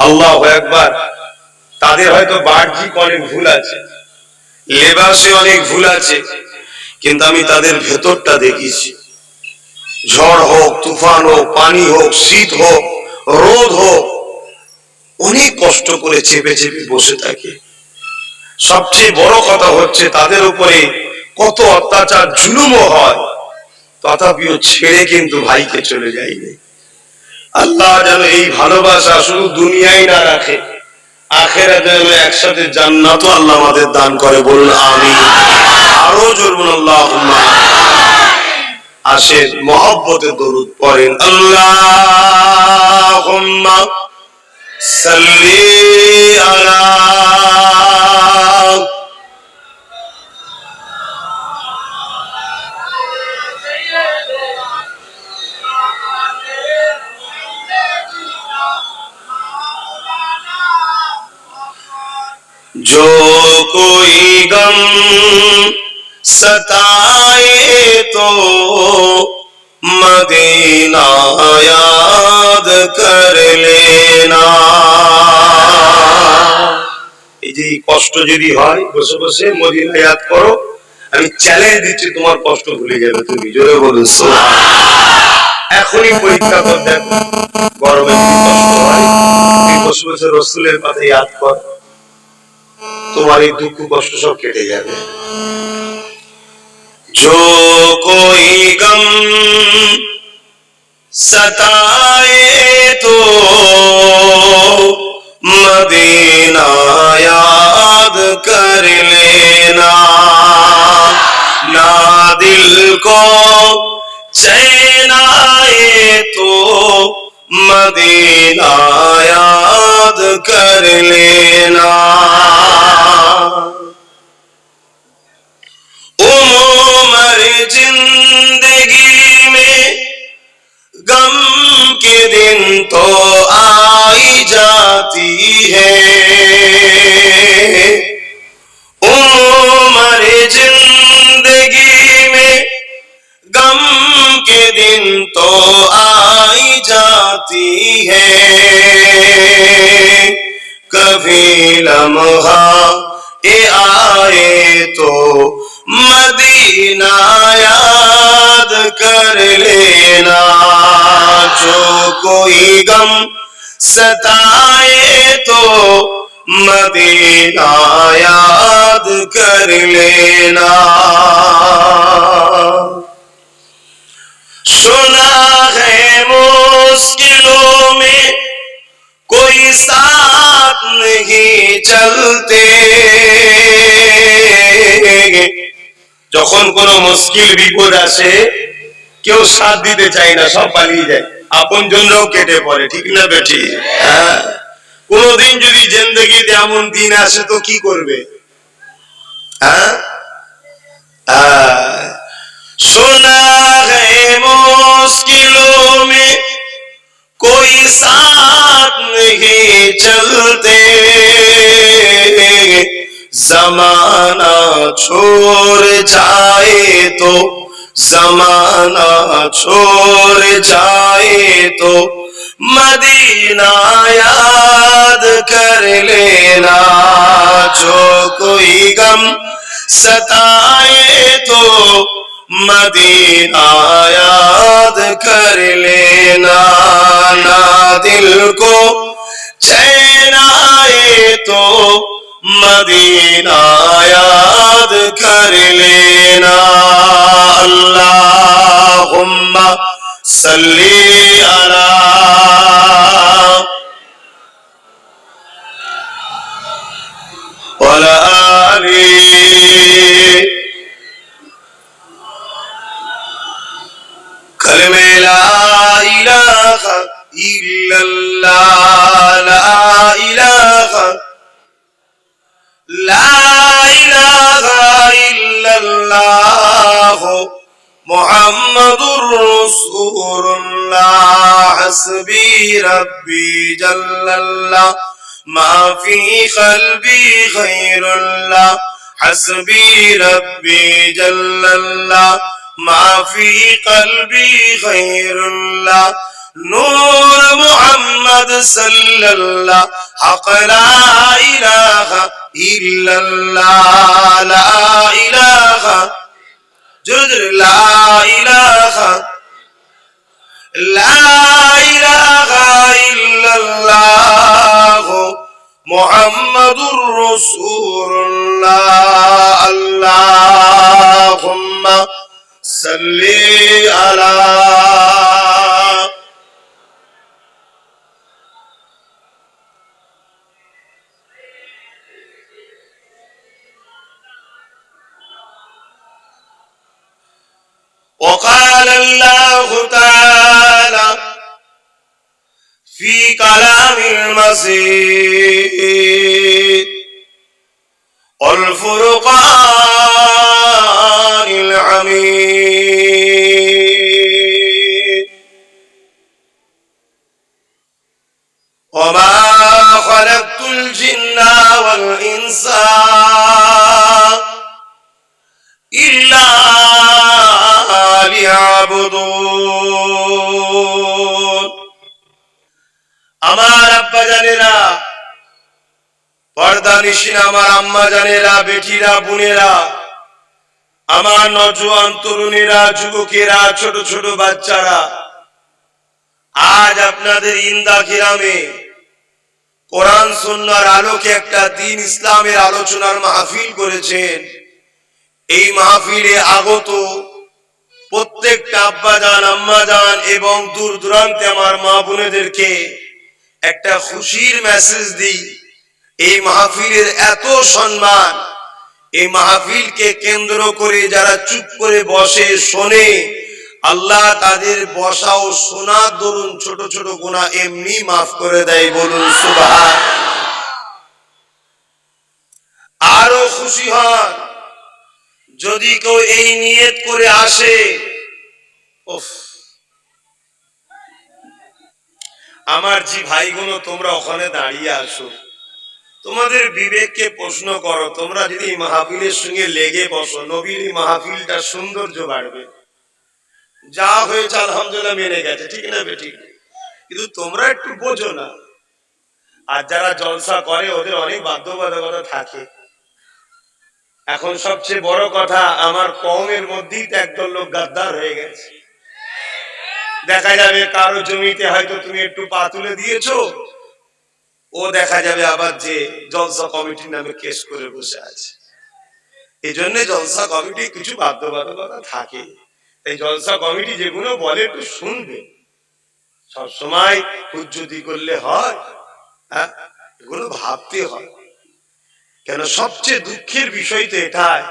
আল্লাহু আকবার। তাদের হয়তো বাহ্যিক অনেক ভুল আছে, লেবাসে অনেক ভুল আছে, কিন্তু আমি তাদের ভেতরটা দেখেছি। ঝড় হোক, তুফান হোক, পানি হোক, শীত হোক, রোদ হোক, অনেক কষ্ট করে চেপে চেপে বসে থাকে। সবচেয়ে বড় কথা হচ্ছে তাদের উপরে কত অত্যাচার জুলুমও হয়, তথাপিও ছেড়ে কিন্তু ভাইকে চলে যায়নি। আল্লাহ যেন এই ভালোবাসা শুধু দুনিয়ায় না রাখে, আখিরাতে যেন একসাথে জান্নাতও আল্লাহ আমাদের দান করে। বলুন আমিন। আরো জোরে বলুন আল্লাহুম্মা। আসেন মহব্বতে দরুদ পড়েন। আল্লাহুম্মা সাল্লি আলা जो कोई गम सताए तो मदीना याद कर लेना। এই যে কষ্ট যদি হয়, বসে বসে মদিনা ইয়াদ করো। আমি চ্যালেঞ্জ দিচ্ছি, তোমার কষ্ট ভুলে যাবে তুমি। জোরে বলুন সুবহানাল্লাহ। এখনই পরীক্ষা করে দেখো, গরমে কি কষ্ট হয়, তুমি বসে বসে রাসূলের কথা ইয়াদ কর, তোমার এই দুঃখ কষ্ট সব কেটে যাবে। जो कोई गम सताए तो मदीना याद कर लेना, ना दिल को चैन आए तो मदीना याद कर लेना। उम्र जिंदगी में गम के दिन तो आई जाती है, उम्र जिंदगी में गम के दिन तो आई जाती है, कभी लम्हा ये आए तो मदीना याद कर लेना। जो कोई गम सताए तो मदीना याद कर लेना। सुना है मुश्किलों में कोई साथ नहीं चलते, যখন কোনো মুশকিল বিপদ আসে কেউ সাথ দিতে চায় না, সব পালিয়ে যায়, আপনজনরাও কেটে পড়ে। ঠিক না বেটি? কোনদিন যদি জিন্দেগিতে এমন দিন আসে তো কি করবে? सुना है मुश्किलों में कोई साथ नहीं चलते, जमाना छोड़ जाए तो, जमाना छोड़ जाए तो मदीना याद कर लेना। जो कोई गम सताए तो मदीना याद कर लेना, ना दिल को चैन आए तो मदीना याद कर लेना। अल्लाहुम्मा सल्ली अला वला आली कलमे ला इलाहा इल्लल्लाह, ला इलाहा ला इलाहा इल्लल्लाह मुहम्मदुर रसूलुल्लाह। हस्बी रब्बी जल्लल्लाह मा फी क़ल्बी ग़ैरुल्लाह, हस्बी रब्बी जल्लल्लाह मा फी क़ल्बी ग़ैरुल्लाह, নূর মুহাম্মদ সাল্লাল্লাহ হক লা ইলাহা ইল্লাল্লাহ লা ইলাহা জোরে লা ইলাহা লা ইলাহা ইল্লাল্লাহ মুহাম্মাদুর রাসূলুল্লাহ আল্লাহুম্মা সাল্লি আলা وقال الله تعالى في كلام المجيد والفرقان الحميد وما خلقت الجن والإنس إلا লিয়াবুদুন। আমার আব্বা জানেরা, পর্দানিশীন আমার আম্মা জানেরা, বেটিরা, বোনেরা, আমার নওজোয়ান তরুণীরা, যুবকেরা, ছোট ছোট বাচ্চারা, আজ আপনাদের ইন্দা গ্রামে কোরআন সুন্নাহর আলোকে একটা দ্বীন ইসলামের আলোচনার মাহফিল করেছেন। এই মাহফিলে আগত প্রত্যেকটা আব্বাজান, আম্মাজান এবং দূর দূরান্তে আমার মা বোনেদেরকে একটা খুশির মেসেজ দিই। এই মাহফিলের এত সম্মান, এই মাহফিলকে কেন্দ্র করে যারা চুপ করে বসে শোনে, আল্লাহ তাদের বসা ও শোনার দরুন ছোট ছোট গুনাহ এমনি মাফ করে দেয়, বলুন সুবহান। আরো খুশি হন যদি কেউ এই নিয়ত করে আসে, আমার জি ভাইগুলো তোমরা ওখানে দাঁড়িয়ে আসো, তোমাদের বিবেককে প্রশ্ন করো, তোমরা যদি এই মাহফিলের সঙ্গে লেগে বসো, নবীর এই মাহফিলটা সৌন্দর্য বাড়বে। যা হয়েছে আলহামদুলিল্লাহ মেনে গেছে, ঠিক না বেঠিক? কিন্তু তোমরা একটু বোঝো না। আর যারা জলসা করে ওদের অনেক বাধ্যবাধকতা থাকে। এখন সবচেয়ে বড় কথা, আমার কওমের মধ্যেই তো একদল লোক গাদ্দার হয়ে গেছে। দেখা যাবে কারো জমিতে হয়তো তুমি একটু পা তুলে দিয়েছো, ও দেখা যাবে আবার যে জলসা কমিটির নামে কেস করে বসে আছে। এই জন্য জলসা কমিটি কিছু বাধ্যবাধকতা থাকে। এই জলসা কমিটি যেগুলো বলে একটু শুনবে, সবসময় হুজ্জতি করলে হয়? হ্যাঁ, এগুলো ভাবতে হয়। কেন সবচেয়ে দুঃখের বিষয় তো এটাই,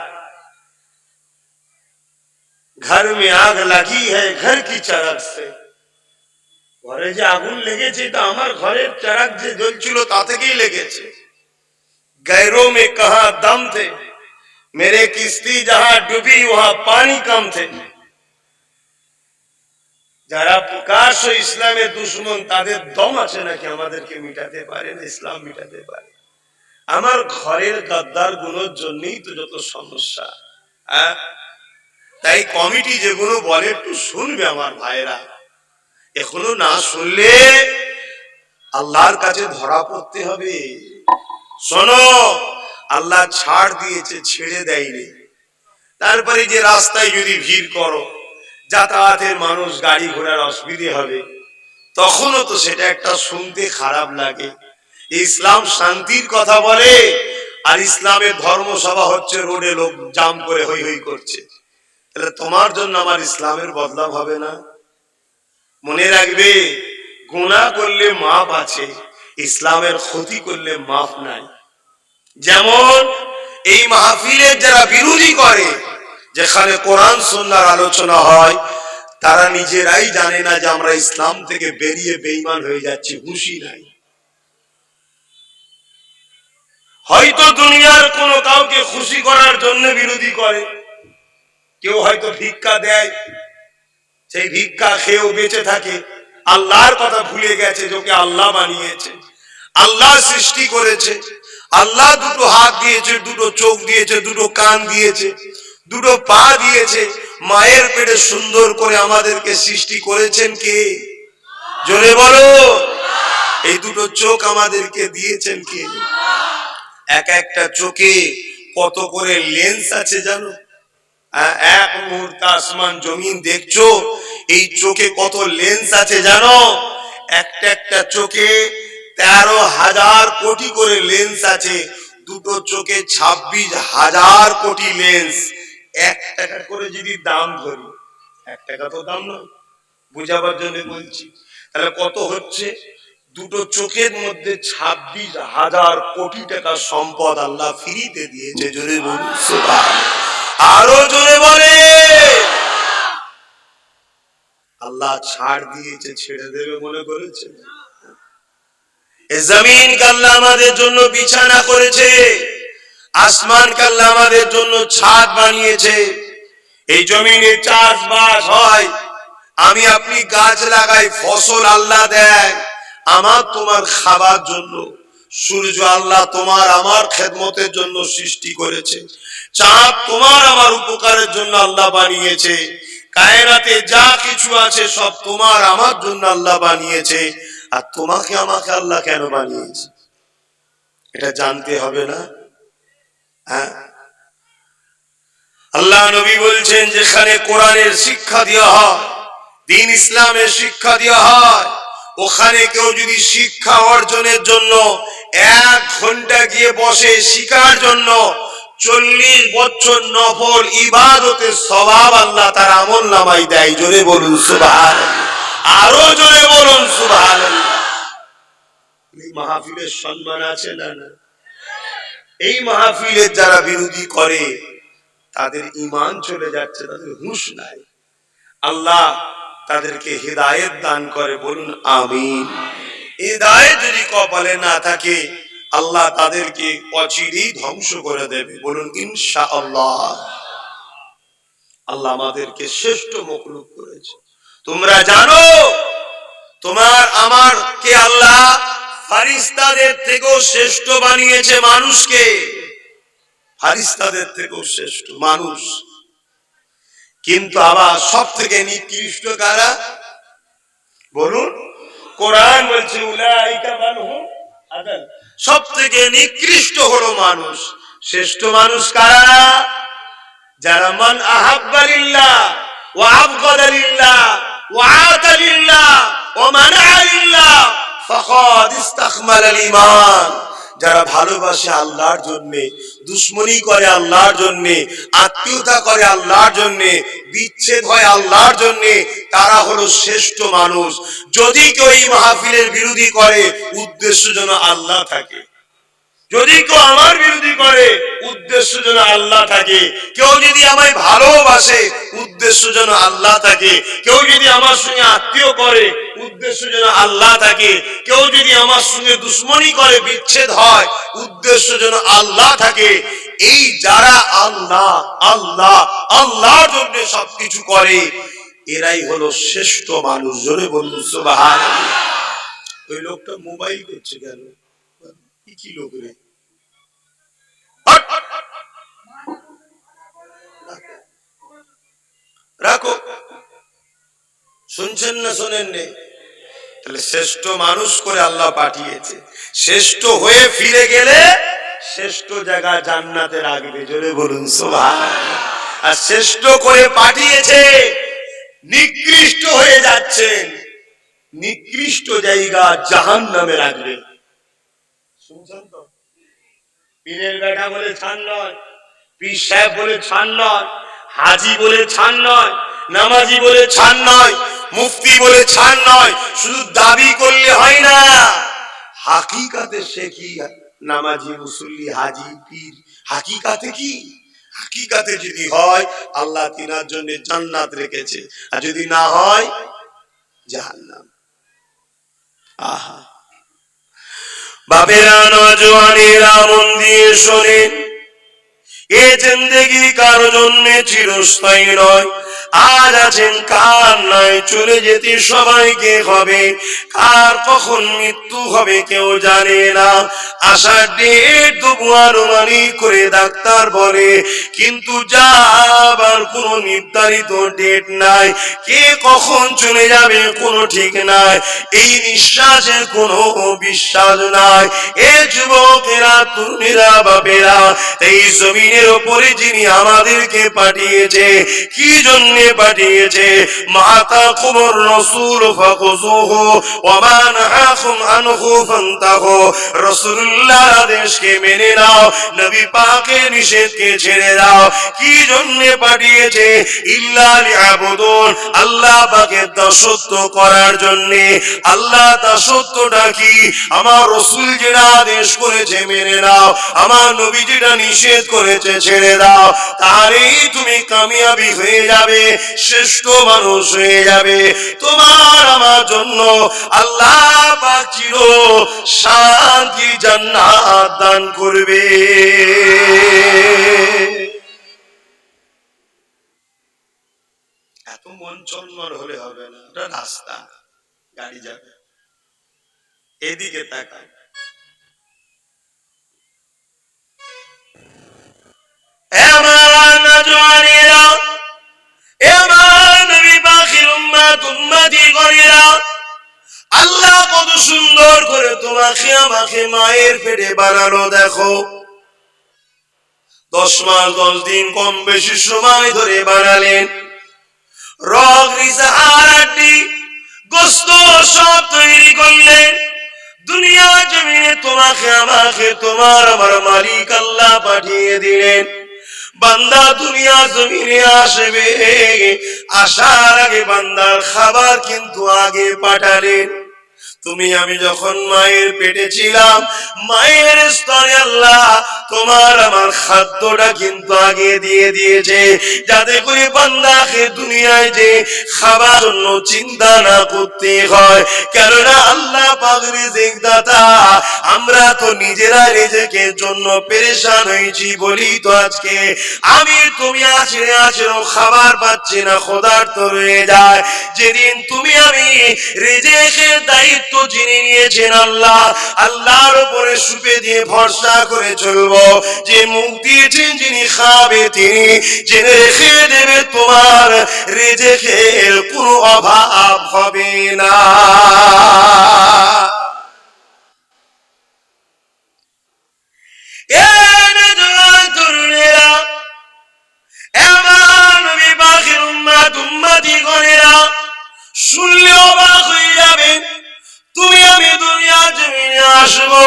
ঘর মে আগ লাগি হ্যায় ঘর কি চারাগ সে। ঘরে যে আগুন লেগেছে তা আমার ঘরের চারাগ যে জ্বলছিল তা থেকেই লেগেছে। গैरों में कहां दम थे, मेरे किस्ती जहां डूबी वहां पानी कम थे। যারা প্রকাশ্য ইসলামের দুশমন, তাদের দম আছে নাকি আমাদেরকে মিটাতে পারে না, ইসলাম মিটাতে পারে? আমার ঘরের গাদ্দার গুলোর জন্যই তো যত সমস্যা। তাই কমিটি যেগুলো বলে একটু শুনবে আমার ভাইরা। এখনো না শুনলে আল্লাহর কাছে ধরা পড়তে হবে। শোনো, আল্লাহ ছাড় দিয়েছে, ছেড়ে দেয়নি। তারপরে যে রাস্তায় যদি ভিড় করো, যাতায়াতের মানুষ, গাড়ি ঘোড়ার অসুবিধে হবে, তখনও তো সেটা একটা শুনতে খারাপ লাগে। ইসলাম শান্তির কথা বলে, আর ইসলামের ধর্মসভা হচ্ছে রোডে লোক জাম করে হই হই করছে। তাহলে তোমার জন্য আমার ইসলামের বদলাম হবে না? মনে রাখবে, গুনাহ করলে মাফ আছে, ইসলামের ক্ষতি করলে মাফ নাই। যেমন এই মাহফিলের যারা বিরোধী করে, যেখানে কোরআন সুন্নাহর আলোচনা হয়, তারা নিজেরাই জানে না যে আমরা ইসলাম থেকে বেরিয়ে বেঈমান হয়ে যাচ্ছি, হুঁশই নাই। হয়তো দুনিয়ার কোনো কাউকে খুশি করার জন্য বিরোধী করে। কেউ হয়তো ভিক্ষা দেয়, সেই ভিক্ষা খেয়েও বেঁচে থাকে, আল্লাহর কথা ভুলে গেছে, যোকে আল্লাহ বানিয়েছে, আল্লাহ সৃষ্টি করেছে, আল্লাহ দুটো হাত দিয়েছে, দুটো চোখ দিয়েছে, দুটো কান দিয়েছে, দুটো পা দিয়েছে। মায়ের পেটে সুন্দর করে আমাদেরকে সৃষ্টি করেছেন কে? জোরে বলো। এই দুটো চোখ আমাদেরকে দিয়েছেন কে? এক একটা চোখে কত করে লেন্স আছে জানো? এক মুহূর্তে আসমান জমিন দেখছো, এই চোখে কত লেন্স আছে জানো? একটা একটা চোখে 13,000 কোটি করে লেন্স আছে। দুটো চোখে 26,000 কোটি লেন্স। 1 টাকা করে যদি দাম ধরি, 1 টাকা তো দাম নয়, বুঝাবার জন্য বলছি, তাহলে কত হচ্ছে? দুটো চোখের মধ্যে 26,000 কোটি টাকা সম্পদ আল্লাহ ফ্রিতে দিয়েছে। জোরে বলুন সুবহানাল্লাহ। আরো জোরে বলে। আল্লাহ ছাড় দিয়েছে, ছেড়ে দেবে মনে করেছে? এই জমিন কে আল্লাহ আমাদের জন্য বিছানা করেছে, আসমান কে আল্লাহ আমাদের জন্য ছাদ বানিয়েছে। এই জমিনে চাষবাস হয়, আমি আপনি গাছ লাগাই, ফসল আল্লাহ দেয় আমার তোমার খাবার জন্য। সূর্য আল্লাহ তোমার আমার খেদমতের জন্য সৃষ্টি করেছে। চাঁদ তোমার আমার উপকারের জন্য আল্লাহ বানিয়েছে। কায়নাতে যা কিছু আছে সব তোমার আমার জন্য আল্লাহ বানিয়েছে। আর তোমাকে আমাকে আল্লাহ কেন বানিয়েছে এটা জানতে হবে না? হ্যাঁ, আল্লাহ নবী বলছেন যেখানে কোরআনের শিক্ষা দেওয়া হয়, দ্বীন ইসলামের শিক্ষা দেওয়া হয়, ওখানে কেউ যদি শিক্ষা অর্জনের জন্য 1 ঘন্টা গিয়ে বসে শিখার জন্য, 40 বছর নফল ইবাদতের সওয়াব আল্লাহ তার আমলনামায় দেয়। জোরে বলুন সুবহানাল্লাহ। আরো জোরে বলুন সুবহানাল্লাহ। এই মাহফিলের সম্মান আছে না? না। এই মাহফিলের যারা বিরোধী করে তাদের ঈমান চলে যাচ্ছে, তাদের হুঁশ নাই। আল্লাহ তাদেরকে হিদায়াত দান করে, বলুন আমিন। হিদায়াত যদি কপালে না থাকে আল্লাহ তাদেরকে অচিরেই ধ্বংস করে দেবে, বলুন ইনশাআল্লাহ। আল্লাহ আমাদেরকে শ্রেষ্ঠ মখলুক করেছে। তোমরা জানো তোমার আমার কে আল্লাহ ফারিস্তাদের থেকেও শ্রেষ্ঠ বানিয়েছে মানুষকে। ফারিস্তাদের থেকেও শ্রেষ্ঠ মানুষ। কিন্তু আবার সব থেকে নিকৃষ্ট কারা বলুন? কোরআন বলছে উলাইকা মানহুম আদাল, সব থেকে নিকৃষ্ট হলো মানুষ। শ্রেষ্ঠ মানুষ কারা? যারা মান আহাব্বা লিল্লাহ ওয়া আবগাদা লিল্লাহ ওয়া আতা লিল্লাহ ওয়া মানাআ লিল্লাহ ফাকাদ ইস্তাকমালাল ঈমান। যারা ভালোবাসে আল্লাহর জন্য, দুশ্মনী করে আল্লাহর জন্য, আত্মীয়তা করে আল্লাহর জন্য, বিচ্ছেদ হয় আল্লাহর জন্য, তারা হলো শ্রেষ্ঠ মানুষ। যদি কেউ এই মাহফিলের বিরোধী করে উদ্দেশ্য যেন আল্লাহ থাকে, যদি কেউ আমার বিরোধী করে উদ্দেশ্য যেন আল্লাহ থাকে, কেউ যদি আমায় ভালোবাসে উদ্দেশ্য যেন আল্লাহ থাকে, কেউ যদি আমার সঙ্গে আত্মীয় করে উদ্দেশ্য যেন আল্লাহ থাকে, কেউ যদি আমার সঙ্গে দুশ্মনী করে বিচ্ছেদ হয় উদ্দেশ্য যেন আল্লাহ থাকে। এই যারা আল্লাহ আল্লাহ আল্লাহর জন্য সবকিছু করে এরাই হলো শ্রেষ্ঠ মানুষ। জোরে বলুন সুবহানাল্লাহ। ওই লোকটা মোবাইল করছে কেন? কি লোক রে? রাখো, শুনছেন না শোনেন নেই? তাহলে শ্রেষ্ঠ মানুষ করে আল্লাহ পাঠিয়েছে, শ্রেষ্ঠ হয়ে ফিরে গেলে শ্রেষ্ঠ জায়গা জান্নাতে রাখবে। জোরে বলুন সুবহানাল্লাহ। আর শ্রেষ্ঠ করে পাঠিয়েছে, নিকৃষ্ট হয়ে যাচ্ছেন, নিকৃষ্ট জায়গা জাহান্নামে রাখবে। শুনছেন তো? পীরের বেটা বলে ছাড় নয়, পীর সাহেব বলে ছাড় নয়, হাজি বলে ছাড় নয়, নামাজি বলে ছাড় নয়, মুফতি বলে ছাড় নয়। শুধু দাবি করলে হয় না, হাকিকাতে সে কি নামাজি, মুসল্লি, হাজি, পীর, হাকিকাতে কি? হাকিকাতে যদি হয় আল্লাহ তিনার জন্য জান্নাত রেখেছে, আর যদি না হয় জাহান্নাম। আহা বাপেরা, নওজওয়ানেরা মন দিয়ে শোনেন, এ জিন্দেগি কারো জন্য চিরস্থায়ী নয়। আজ আছেন কার নাই, চলে যেতে সবাইকে হবে, কার কখন মৃত্যু হবে কেউ জানে না। আসার ডেট তবু আনুমানিক করে ডাক্তার বলে, কিন্তু যাবার কোনো নির্ধারিত ডেট নাই, কে কখন চলে যাবে কোনো ঠিক নাই, এই নিঃশ্বাসের কোনো বিশ্বাস নাই। এ যুবকেরা, তরুণেরা, বাপেরা, এই জমিনের উপরে যিনি আমাদেরকে পাঠিয়েছে, কি জন্যে পাঠিয়েছে? মাতা কুমর রসুল ফাকুজুহু ওয়া মা নাহাকুম আনহু ফান্তাহু। রাসূলুল্লাহ আদেশকে মেনে নাও, নবী পাকের নিষেধকে ছেড়ে দাও। কি জন্যে পাঠিয়েছে? ইল্লা লিয়াবুদুন, আল্লাহ পাকের দাসত্ব করার জন্যে। আল্লাহ দাসত্বটা কি? আমার রাসূল যেটা আদেশ করেছে মেনে নাও, আমার নবী যেটা নিষেধ করেছে ছেড়ে দাও, তাহলেই তুমি কামিয়াবি হয়ে যাবে, শ্রেষ্ঠ মানুষ হয়ে যাবে। তোমার আমার জন্য আল্লাহ পাক চির শান্তি জান্নাত দান করবে। এত মন চন্মন হলে হবে না, এটা রাস্তা, গাড়ি যাবে, এদিকে তাকান। আল্লাহ কত সুন্দর করে তোমাকে আমাকে মায়ের পেটে বানানো দেখো। 10 মাস 10 দিন কম বেশি সময় ধরে বানালেন। রগ রিসা হাড়ি গোস্ত সব তৈরি করলেন। দুনিয়া জমিনে তোমাকে আমাকে তোমার আমার মালিক আল্লাহ পাঠিয়ে দিলেন। বান্দা দুনিয়া জমিনে আসবে, আসার আগে বান্দার খাবার কিন্তু আগে পাঠালেন। তুমি আমি যখন মায়ের পেটে ছিলাম, মায়ের স্তরে আল্লাহ তোমার আমার খাদ্যটা কিন্তু আগে দিয়ে দিয়েছে, যাতে করে বান্দাকে দুনিয়ায় যে খাবার জন্য চিন্তা না করতে হয়। কেননা আল্লাহ পাক রিজিক দাতা, আমরা তো নিজেরা রিজিকের জন্য পেরেশান হয়েছি বলি তো আজকে আমি তুমি আছেন খাবার পাচ্ছি না, ক্ষুধার্ত রয়ে যায়। যেদিন তুমি আমি রিজিকের দায়িত্ব যিনি নিয়েছেন আল্লাহ, আল্লাহর উপরে সুপে দিয়ে ভরসা করে চলবো। যে মুখ দিয়েছেন যিনি খাবে তিনি জেনে রেখে দেবে, তোমার রিজিকের কোনো অভাব হবে না। শুনলে অবাক হয়ে যাবেন, তুমি আমি দুনিয়া জমিনে আসবো,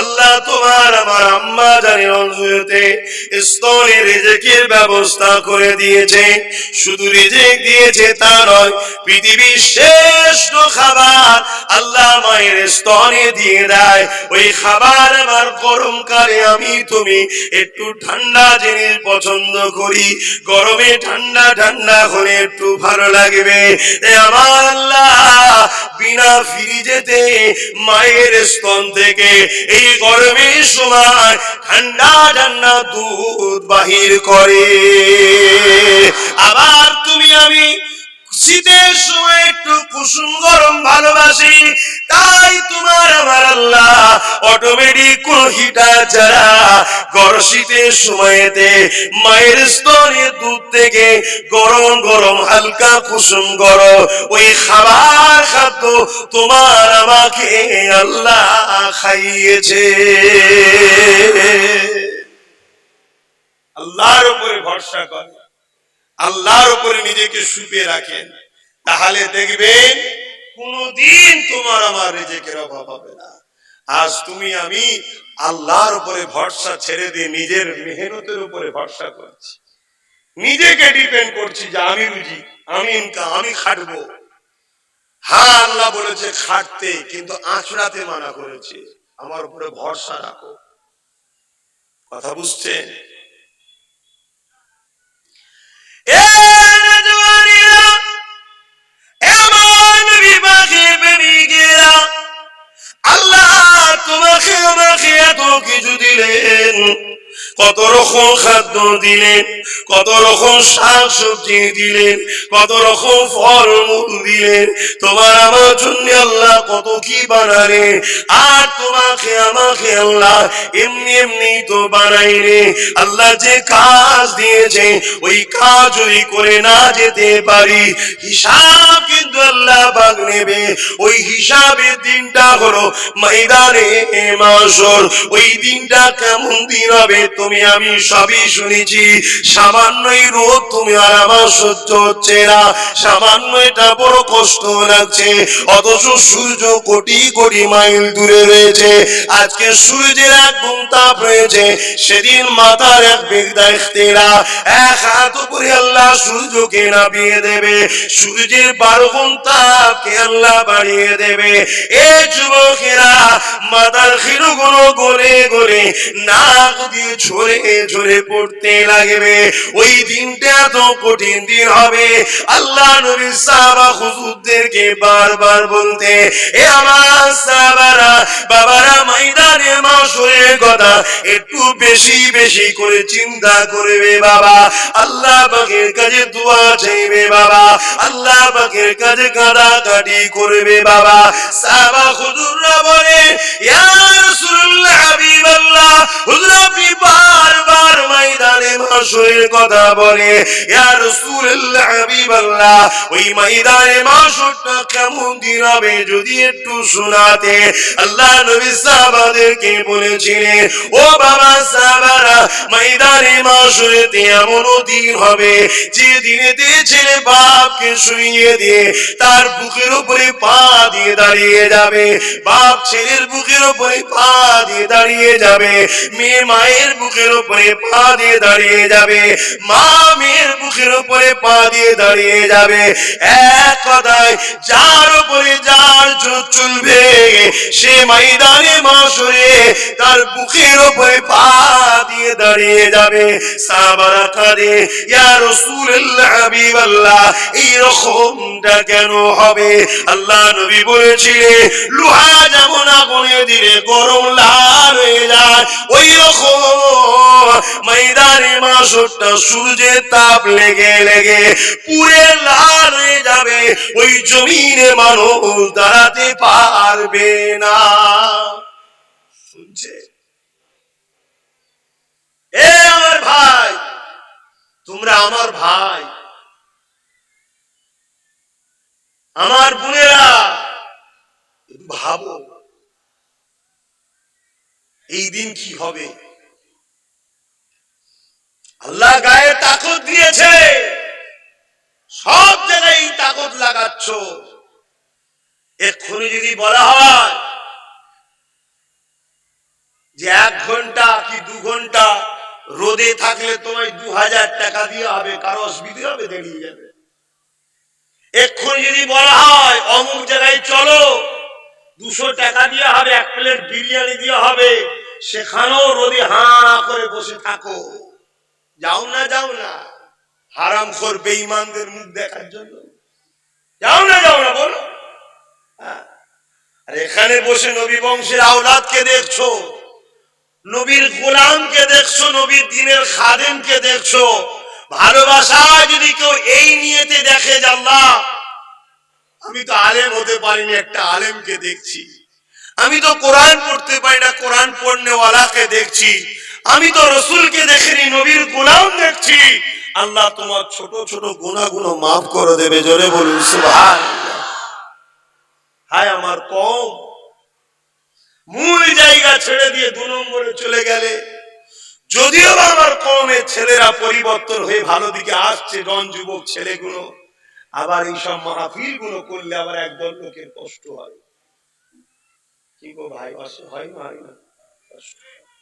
আল্লাহ তোমার আমার আম্মা জানের অঞ্জুতে স্তনে রিজিকের ব্যবস্থা করে দিয়েছে। শুধু রিজিক দিয়েছে তা নয়, পৃথিবীর শ্রেষ্ঠ খাবার আল্লাহ মায়ের স্তনে দিয়ে দেয়। ওই খাবার আমার গরমকালে আমি তুমি একটু ঠান্ডা জিনিস পছন্দ করি, গরমে ঠান্ডা ঠান্ডা হলে একটু ভালো লাগবে। আমার আল্লাহ বিনা ফ্রিজেতে মায়ের স্তন থেকে এই গরমের সময় ঠান্ডা ঠান্ডা দুধ বাহির করে। আবার তুমি আমি শীতের সময় একটু কুসুম গরম ভালোবাসি, তাই তোমার আমার আল্লাহ অটোমেটিক কোন হিটার ছাড়া শীতের সময়তে মায়ের স্তনের দুধ থেকে গরম গরম হালকা কুসুম গরম ওই খাবার খাদ্য তোমার আমাকে আল্লাহ খাইয়েছে। আল্লাহর উপরে ভরসা করে, আল্লাহর উপরে নিজেকে সুপে রাখেন, তাহলে দেখবেন কোনদিন তোমার আমার রিজিকের অভাব হবে না। আজ তুমি আমি আল্লাহর উপরে ভরসা ছেড়ে দিয়ে নিজের মেহনতের উপরে ভরসা করছি, নিজেকে ডিপেন্ড করছি যে আমি রুজি, আমি ইনকাম, আমি খাটবো। হ্যাঁ, আল্লাহ বলেছে খাটতে, কিন্তু আঁচড়াতে মানা করেছে। আমার উপরে ভরসা রাখো। কথা বুঝছেন? আল্লাহ তোমাকে আমাকে এত কিছু দিলেন, কত রকম খাদ্য দিলেন, কত রকম শাক সবজি দিলেন, কত রকম ফলমূল দিলেন, তোমার আমার জন্য আল্লাহ কত কি বানালেন। আর তোমাকে আমাকে আল্লাহ এমনি এমনি তো বানাইলে, আল্লাহ যে কাজ দিয়েছে ওই কাজ যদি করে না যেতে পারি, হিসাব কিন্তু আল্লাহ পাক নেবে। ওই হিসাবের দিনটা হলো ময়দানে মাশর। ওই দিনটা কেমন দিন হবে তুমি আমি সবই শুনেছি। সামান্যই রোদ তুমি আর আমার সহ্য হচ্ছে না, সামান্য এটা বড় কষ্ট লাগছে, অথচ সূর্য কোটি কোটি মাইল দূরে রয়েছে। আজকে সূর্যের এক গুণ তাপ রয়েছে, সেদিন মাথার এক বেগদা ইখতিরা, এক হাত উপরে আল্লাহ সূর্যকে নামিয়ে দেবে, সূর্যের 12 গুণ তাপকে আল্লাহ বাড়িয়ে দেবে। এ যুবকেরা, মাথার খিলগুলো গলে গলে নাক দিয়ে ঝরে ঝরে পড়তে লাগবে। ওই দিনটা এত কঠিন দিন হবে, আল্লাহ নবী সাহাবা হুজুরদেরকে বারবার বলতে, এ আমার সাহাবারা, বাবারা, ময়দানে মাশরের কথা একটু বেশি বেশি করে চিন্তা করবে বাবা, আল্লাহ পাকের কাছে দোয়া চাইবে বাবা, আল্লাহ পাকের কাছে কাঁদাকাটি করবে বাবা। সাহাবা হুজুররা বলে, ইয়া রাসূলুল্লাহ, হাবিবাল্লাহ, হুজুর আপনি বারবার ময়দানে মাশরের কথা বলে, ইয়া রাসূলুল্লাহ, হাবিবাল্লাহ, ওই ময়দানে মাশরটা কেমন দিন হবে যদি একটু শোনাতে। আল্লাহ নবী সাহাবাদেরকে বলেছিলেন, ও বাবা সাহাবারা, ময়দানে মাশরেতে এমন দিন হবে যে দিনেতে ছেলে বাপকে শুইয়ে দিয়ে তার বুকের উপরে পা দিয়ে দাঁড়িয়ে যাবে, বাপ ছেলের বুকের উপরে পা দিয়ে দাঁড়িয়ে যাবে, মেয়ে মায়ের বুকের উপরে পা দিয়ে দাঁড়িয়ে যাবে, মা মেয়ের বুকের উপরে পা দিয়ে দাঁড়িয়ে যাবে। এক কথায় যার উপরে যার চলবে সে ময়দানে মাশরে তার বুকের উপরে পা দিয়ে দাঁড়িয়ে যাবে। সাহাবারা কাঁদে, ইয়া রাসূলুল্লাহ, হাবিবাল্লাহ, এই রকমটা কেন হবে? আল্লাহ নবী বলেছিলেন, লোহা যেমন আগুনে দিলে গরম লাল হয়ে যায়, ওই রকম ময়দানে মাশরটা সূর্যের তাপ লেগে লেগে পুরে লাল হয়ে যাবে, ওই জমিনে মানুষ দাঁড়াতে পারবে না। শুনছে? এ আমার ভাই, তোমরা আমার ভাই, আমার বোনেরা, ভাবো এই দিন কি হবে। আল্লাহ গায়ে তাকত দিয়েছে, সব জায়গায় তাকত লাগাচ্ছ, এক্ষুনি যদি বলা হয় যে 1 ঘন্টা কি 2 ঘন্টা রোদে থাকলে তোমায় 2000 টাকা দিয়ে হবে, কারো অসুবিধা হবে? দাঁড়িয়ে যাবে। এক্ষুনি যদি বলা হয় অমুক জায়গায় চলো, 200 টাকা দিয়ে হবে, 1 প্লেট বিরিয়ানি দিয়ে হবে, সেখানেও রোদে হাঁ করে বসে থাকো, যাও না? যাও না? হারামখোর বেঈমানদের মুখ দেখার জন্য যাও না? যাও না বলো? আর এখানে বসে নবী বংশের আওলাদকে দেখছো, নবীর গোলামকে দেখছো, নবীর দ্বীনের খাদেমকে দেখছো। ভালোবাসা যদি কেউ এই নিয়েতে দেখে যে আল্লাহ আমি তো আলেম হতে পারিনি, একটা আলেমকে দেখছি, আমি তো কোরআন পড়তে পারি না, কোরআন পড়নেওয়ালাকে দেখছি, আমি তো রসুলকে দেখিনি, নবীর গোলাম দেখছি, আল্লাহ তোমার ছোট ছোট গুনাহগুলো মাফ করে দেবে। জোরে বলুন সুবহানাল্লাহ। হায় আমার কওম, মূল জায়গা ছেড়ে দিয়ে 2 নম্বরে চলে গেলে। যদিও আমার কওমের ছেলেরা পরিবর্তন হয়ে ভালো দিকে আসছে, জন যুবক ছেলেগুলো, আবার এইসব মাহফিল গুলো করলে আবার একদল লোকের কষ্ট হয়। কি গো ভাই, হয় না? হয় না?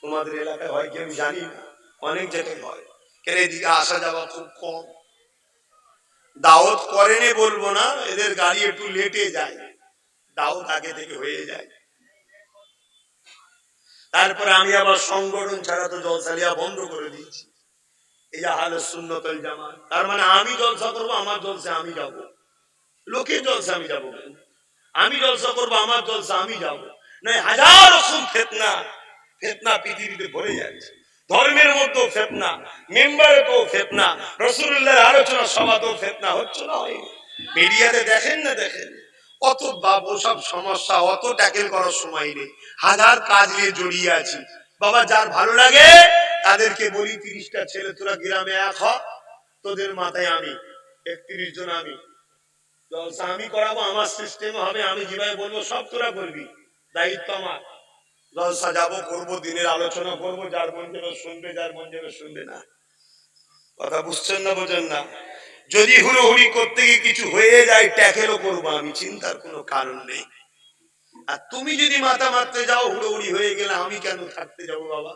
তোমাদের এলাকায় হয় কি আমি জানি না, অনেক জায়গায় হয়। কেন এদিকে আসা যাওয়া খুব কম, দাওয়াত করেনি বলবো না, এদের গাড়ি একটু লেটে যায়, দাওয়াত আগে থেকে হয়ে যায়। তারপরে আমি আবার সংগঠন ছাড়া তো জলসালিয়া বন্ধ করে দিয়েছি, এই আহলে সুন্নাত ওয়াল জামাত। তার মানে আমি জলসা করবো, আমার জলসা আমি যাব, লোকের জলসা আমি যাব? আমি জলসা করবো, আমার জলসা আমি যাব? না, হাজার রকম ফিতনা পৃথিবীতে ভরে যাচ্ছে। ধর্মের মধ্যেও ফিতনা, মেম্বারে তো ফিতনা, রাসূলুল্লাহর আলোচনা সভাতেও ফিতনা হচ্ছে না? মিডিয়াতে দেখেন না, দেখেন অত বাবু সব সমস্যা, অত ট্যাকেল করার সময় নেই, হাজার কাজ নিয়ে জড়িয়ে আছি। বাবা যার ভালো লাগে তাদেরকে বলি 30টা ছেলে তোরা গ্রামে এক হ, তোদের মাথায় আমি 31 জন আমি জলসা আমি করাবো, আমার সিস্টেম হবে, আমি যেভাবে বলবো সব তোরা করবি, দায়িত্ব আমার। জলসা যাবো, করবো, দিনের আলোচনা করবো, যার মন যাবে শুনবে, যার মন যাবে শুনবে না। কথা বুঝছেন না, বোঝেন না? যদি হুড়োহুড়ি করতে গিয়ে কিছু হয়ে যায় ট্যাকেলও করবো আমি, চিন্তার কোনো কারণ নেই। আর তুমি যদি মাথা মারতে যাও, হুড়োহুড়ি হয়ে গেলে আমি কেন থাকতে যাবো বাবা?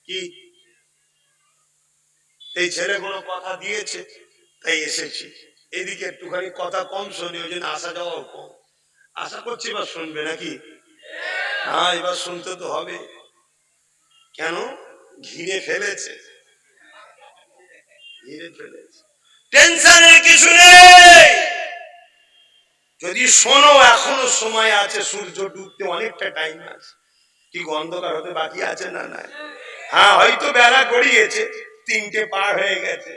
কি এই ছেলে কোনো কথা দিয়েছে তাই এসেছি, এদিকে একটুখানি কথা কম শোনে, ওই জন্য আসা যাওয়াও কম। আশা করছি এবার শুনবে নাকি? হ্যাঁ, এবার শুনতে তো হবে। কেন? ঘিরে ফেলেছে, ঘিরে ফেলেছে। টেনশনের কিছু নেই, যদি শোনো এখনো সময় আছে, সূর্য ডুবতে অনেকটা টাইম আছে। কি অন্ধকার হতে বাকি আছে না? নাই। হ্যাঁ, হয়তো বেলা গড়িয়েছে, 3টে পার হয়ে গেছে,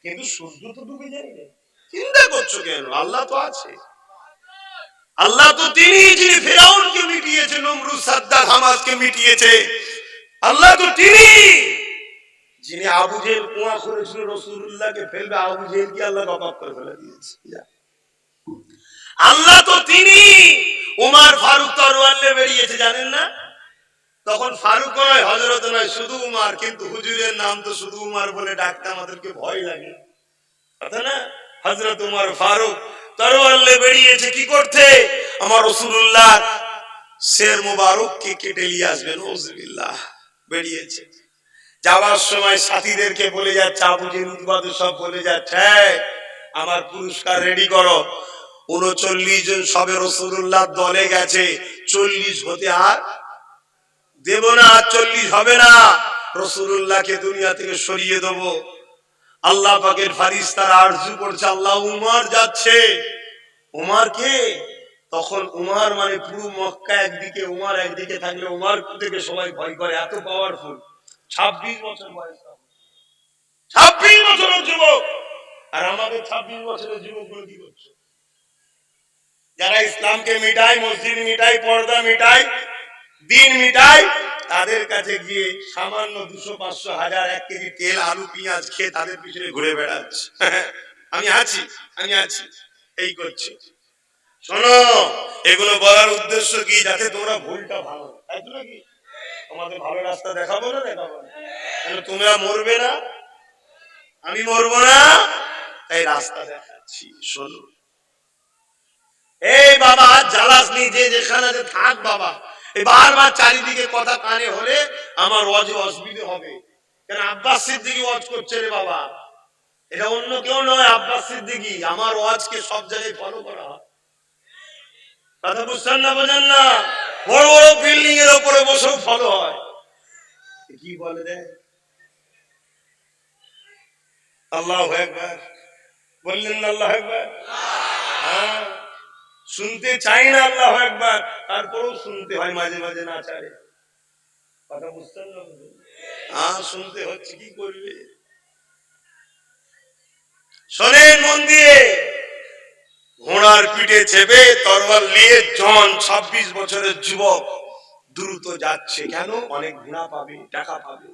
কিন্তু সূর্য তো ডুবে যায়নি। চিন্তা করছো কেন? আল্লাহ তো আছে। আল্লাহ তো তিনি যিনি ফিরাউনকে মিটিয়েছে, নমরুদ সাদ্দাত হামাসকে মিটিয়েছে। আল্লাহ তো তিনি যিনি আবু জেহেল কুয়া করেছিল রাসূলুল্লাহকে ফেলবে, আবু জেহেলকে আল্লাহ কপাপ করে ফেলে দিয়েছে। আল্লাহ তো তিনি উমর ফারুক তরোয়ার নিয়ে বেরিয়েছে, জানেন না? তখন ফারুক নয়, হযরত নয়, শুধু উমর, কিন্তু হুজুরের নাম তো শুধু উমর বলে ডাকতে আমাদেরকে ভয় লাগে, কথা না? হযরত উমর ফারুক তরোয়ার নিয়ে বেরিয়েছে কি করতে? আমার রাসূলুল্লাহ শের মুবারককে কেটে নিয়ে আসবেন, নাউজুবিল্লাহ। বেরিয়েছে, যাওয়ার সময় সাথীদেরকে বলে যাচ্ছে, আবু জেহেল উতবা সব বলে যাচ্ছে, আমার পুরস্কার রেডি করো। 39 জন সবে রাসূলুল্লাহ দলে গেছে, 40 হতে আর দেব না, 40 হবে না, রাসূলুল্লাহকে দুনিয়া থেকে সরিয়ে দেব। আল্লাহ পাকের ফেরেশতারা আরজু করছে, আল্লাহ উমর যাচ্ছে। উমর কে? তখন উমর মানে পুরো মক্কা একদিকে, উমর একদিকে থাকলে উমর থেকে সবাই ভয় করে, এত পাওয়ারফুল। 26 বছর বয়স, 26 বছরের যুবক। আর আমাদের 26 বছরের যুবকগুলো কি করছে? যারা ইসলামকে মিটায়, মসজিদ মিটায়, পর্দা মিটায়, দিন মিটায়, তাদের কাছে গিয়ে সামান্য 200, 500, 1000, 1 কেজি তেল, আলু, পেঁয়াজ খেয়ে তাদের পিছনে ঘুরে বেড়াচ্ছে। আমি আছি, আমি আছি, এই করছে। শোনো, এগুলো বলার উদ্দেশ্য কি? যাতে তোমরা ভুলটা ভালো, তাই তো নাকি? তোমাদের ভালো রাস্তা দেখাবো না, দেখাবো না? তোমরা মরবে না, আমি মরবো না, তাই রাস্তা দেখাচ্ছি। শোনো, এই বাবা জ্বালাস নি, যে যেখানে থাক বাবা, এই বারবার চারিদিকে কথা কানে হলে আমার ওয়াজে অসুবিধা হবে। কেন? আব্বাস সিদ্দিকী ওয়াজ করছে রে বাবা, এটা অন্য কেউ নয়, আব্বাস সিদ্দিকী। আমার ওয়াজকে সব জায়গায় ফলো করা হয়, কথা বুঝছেন না, বোঝেন না? বড় বড় বিল্ডিং এর উপরে বসেও ফলো হয়। কি বলে রে? আল্লাহু আকবার বললেন না? আল্লাহু আকবার। হ্যাঁ, শুনতে চাই না আল্লাহু আকবার, তারপরেও শুনতে হয় মাঝে মাঝে, না ছাড়ে। কথা বুঝতেন না? হ্যাঁ, শুনতে হচ্ছে, কি করবে? শোনেন মন দিয়ে, ঘোড়ার পিঠে চেপে তরোয়াল নিয়ে জন 26 বছরের যুবক দ্রুত যাচ্ছে। কেন? অনেক ঘোড়া পাবে, টাকা পাবে।